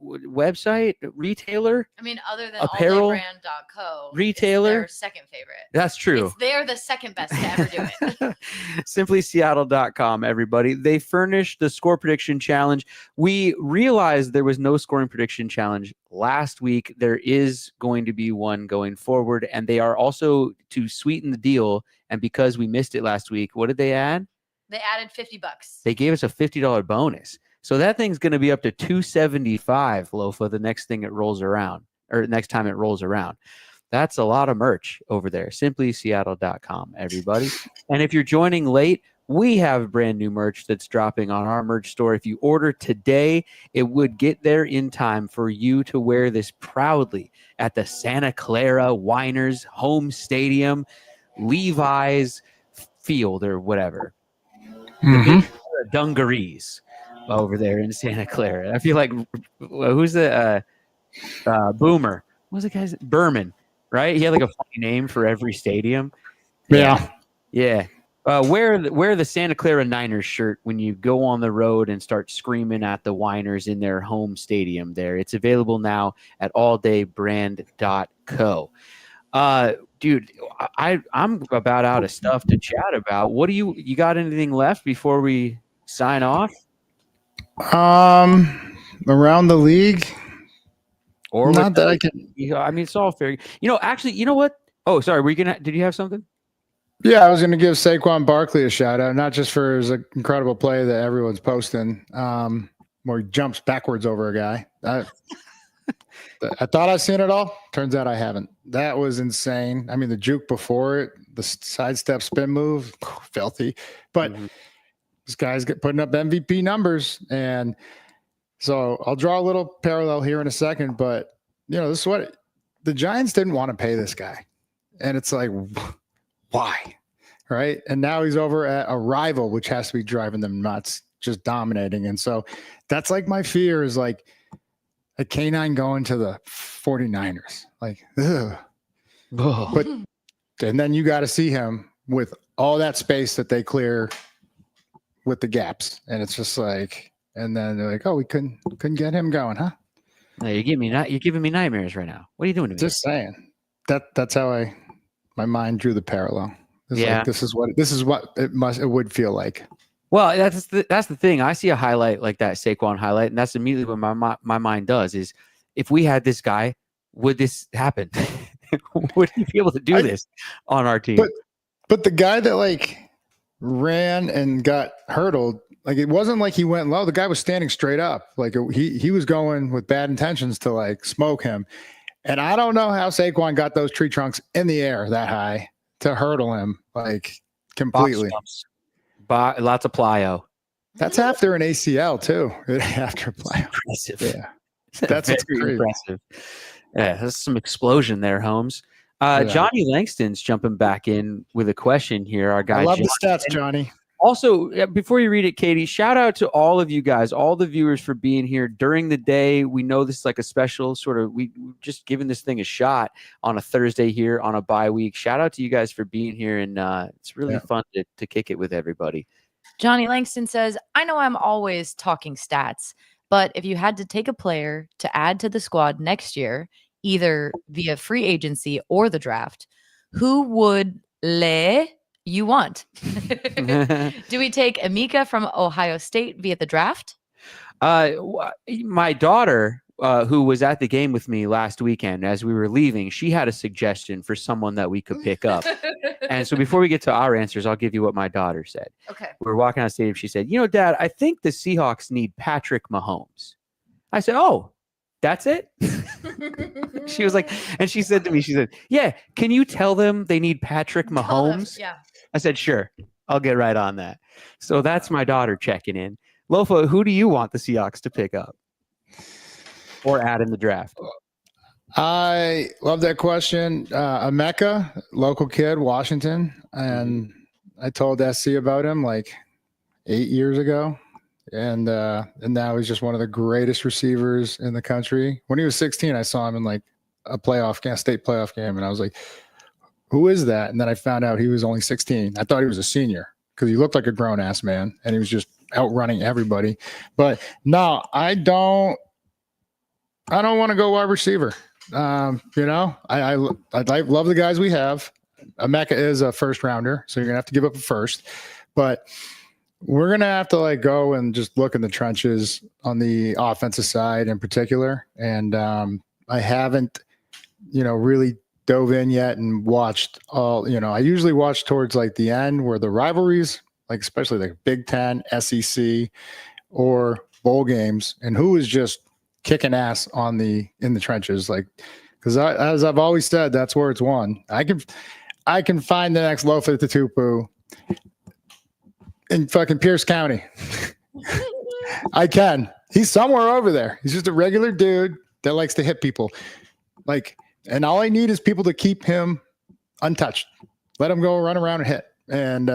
website, retailer. I mean, other than apparel, alldaybrand.co, retailer, their second favorite. That's true. They're the second best to ever do it. Simplyseattle.com, everybody. They furnished the score prediction challenge. We realized there was no scoring prediction challenge last week. There is going to be one going forward, and they are also, to sweeten the deal, and because we missed it last week, what did they add? They added $50. They gave us a $50 bonus. So that thing's going to be up to $275, Lofa, the next thing it rolls around, or next time it rolls around. That's a lot of merch over there. Simplyseattle.com, everybody. And if you're joining late, we have brand new merch that's dropping on our merch store. If you order today, it would get there in time for you to wear this proudly at the Santa Clara Winers home stadium, Levi's field or whatever. The big dungarees over there in Santa Clara. I feel like who's the Boomer? What was the guy's Berman? Right? He had like a funny name for every stadium. Yeah. Wear the Santa Clara Niners shirt when you go on the road and start screaming at the Winers in their home stadium there. It's available now at alldaybrand.co. Dude, I'm about out of stuff to chat about. What do you got anything left before we sign off? Around the league? Or not that I can. I mean, it's all fair. Actually, you know what? Oh, sorry. Did you have something? Yeah, I was going to give Saquon Barkley a shout out, not just for his incredible play that everyone's posting, where he jumps backwards over a guy. I thought I'd seen it all. Turns out I haven't. That was insane. I mean, the juke before it, the sidestep spin move, filthy. But this guy's putting up MVP numbers. And so I'll draw a little parallel here in a second. But, this is what the Giants didn't want to pay this guy. And it's like, why? Right. And now he's over at a rival, which has to be driving them nuts, just dominating. And so that's like my fear is like a canine going to the 49ers. Like, ugh. But and then you got to see him with all that space that they clear with the gaps. And it's just like, and then they're like, oh, we couldn't get him going, huh? No, you're giving me nightmares right now. What are you doing to me? Just saying. That's how my mind drew the parallel. It's like, this is what it would feel like. Well, that's the thing. I see a highlight like that Saquon highlight, and that's immediately what my mind does is, if we had this guy, would this happen? Would he be able to do this on our team? But the guy that ran and got hurdled, it wasn't like he went low. The guy was standing straight up. He was going with bad intentions to smoke him. And I don't know how Saquon got those tree trunks in the air that high to hurdle him completely. Lots of plyo. That's after an ACL too. After plyo. Impressive. Yeah, that's very impressive. Yeah, there's some explosion there, Holmes. Johnny Langston's jumping back in with a question here. Our guy. I love Johnny. the stats, Johnny. Also, before you read it, Katie, shout out to all of you guys, all the viewers for being here during the day. We know this is like a special we just giving this thing a shot on a Thursday here on a bye week. Shout out to you guys for being here. And it's really fun to kick it with everybody. Johnny Langston says, I know I'm always talking stats, but if you had to take a player to add to the squad next year, either via free agency or the draft, who would you want? Do we take Emeka from Ohio State via the draft? My daughter, who was at the game with me last weekend as we were leaving, she had a suggestion for someone that we could pick up. And so before we get to our answers, I'll give you what my daughter said. Okay. We were walking on stage. She said, Dad, I think the Seahawks need Patrick Mahomes. I said, oh, that's it? She was like, and she said to me, yeah, can you tell them they need Patrick Mahomes? Yeah. I said, sure, I'll get right on that. So that's my daughter checking in. Lofa, who do you want the Seahawks to pick up or add in the draft? I love that question. Emeka, local kid, Washington. And I told SC about him 8 years ago. And now he's just one of the greatest receivers in the country. When he was 16, I saw him in a state playoff game. And I was like, who is that? And then I found out he was only 16. I thought he was a senior because he looked like a grown ass man and he was just outrunning everybody. But no, I don't want to go wide receiver. I love the guys we have. Emeka is a first rounder, so you're gonna have to give up a first, but we're gonna have to go and just look in the trenches on the offensive side in particular. And I haven't, really dove in yet and watched all. I usually watch towards the end where the rivalries, especially Big Ten, SEC, or bowl games, and who is just kicking ass in the trenches, because as I've always said, that's where it's won. I can find the next Lofa at the Tupu in fucking Pierce County. I can. He's somewhere over there. He's just a regular dude that likes to hit people. Like, and all I need is people to keep him untouched. Let him go run around and hit. And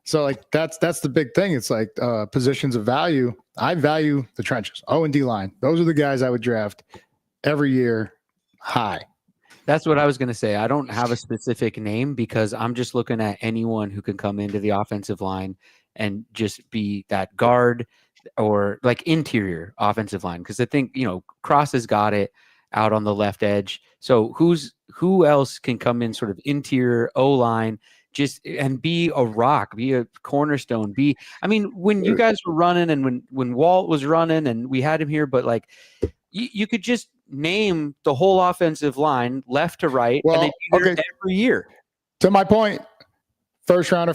so like that's the big thing. It's like positions of value. I value the trenches. O and D line. Those are the guys I would draft every year high. That's what I was going to say. I don't have a specific name because I'm just looking at anyone who can come into the offensive line and just be that guard or like interior offensive line. Because I think, Cross has got it out on the left edge. So who else can come in sort of interior O-line just and be a rock, be a cornerstone, when you guys were running and when Walt was running and we had him here, but like you could just name the whole offensive line left to right and they'd be there every year. To my point, first rounder,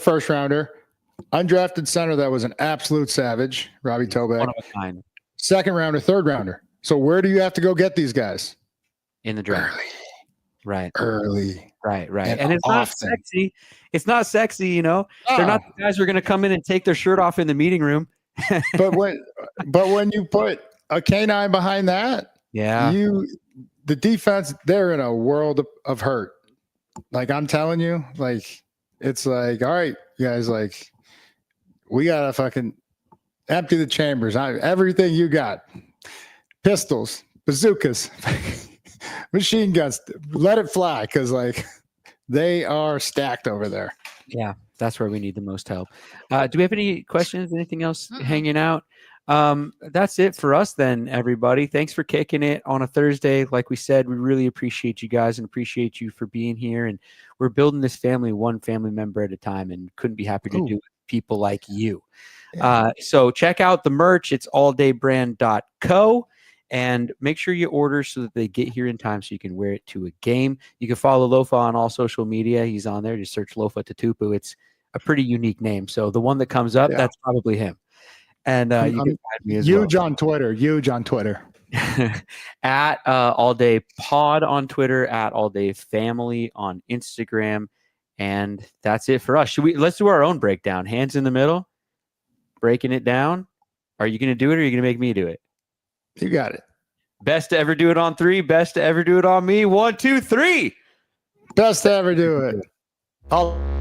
undrafted center that was an absolute savage, Robbie Toback. One of a kind. Second rounder, third rounder. So where do you have to go get these guys? In the draft. Early. Right. And it's not sexy. It's not sexy, They're not the guys who are going to come in and take their shirt off in the meeting room. but when you put a canine behind that, the defense, they're in a world of hurt. Like I'm telling you, like it's like, all right, you guys, like we gotta fucking empty the chambers. Everything you got, pistols, bazookas, machine guns, let it fly, because like they are stacked over there. Yeah, that's where we need the most help. Do we have any questions? Anything else hanging out? That's it for us then, everybody. Thanks for kicking it on a Thursday. Like we said, we really appreciate you guys and appreciate you for being here. And we're building this family one family member at a time, and couldn't be happy to do it with people like you. So check out the merch. It's alldaybrand.co. And make sure you order so that they get here in time so you can wear it to a game. You can follow Lofa on all social media. He's on there. Just search Lofa Tatupu. It's a pretty unique name. So the one that comes up, that's probably him. And you can find me as huge on Twitter. At All Day Pod on Twitter, at All Day Family on Instagram. And that's it for us. Let's do our own breakdown. Hands in the middle, breaking it down. Are you going to do it or are you going to make me do it? You got it. Best to ever do it on 3. Best to ever do it on me. 1, 2, 3. Best to ever do it.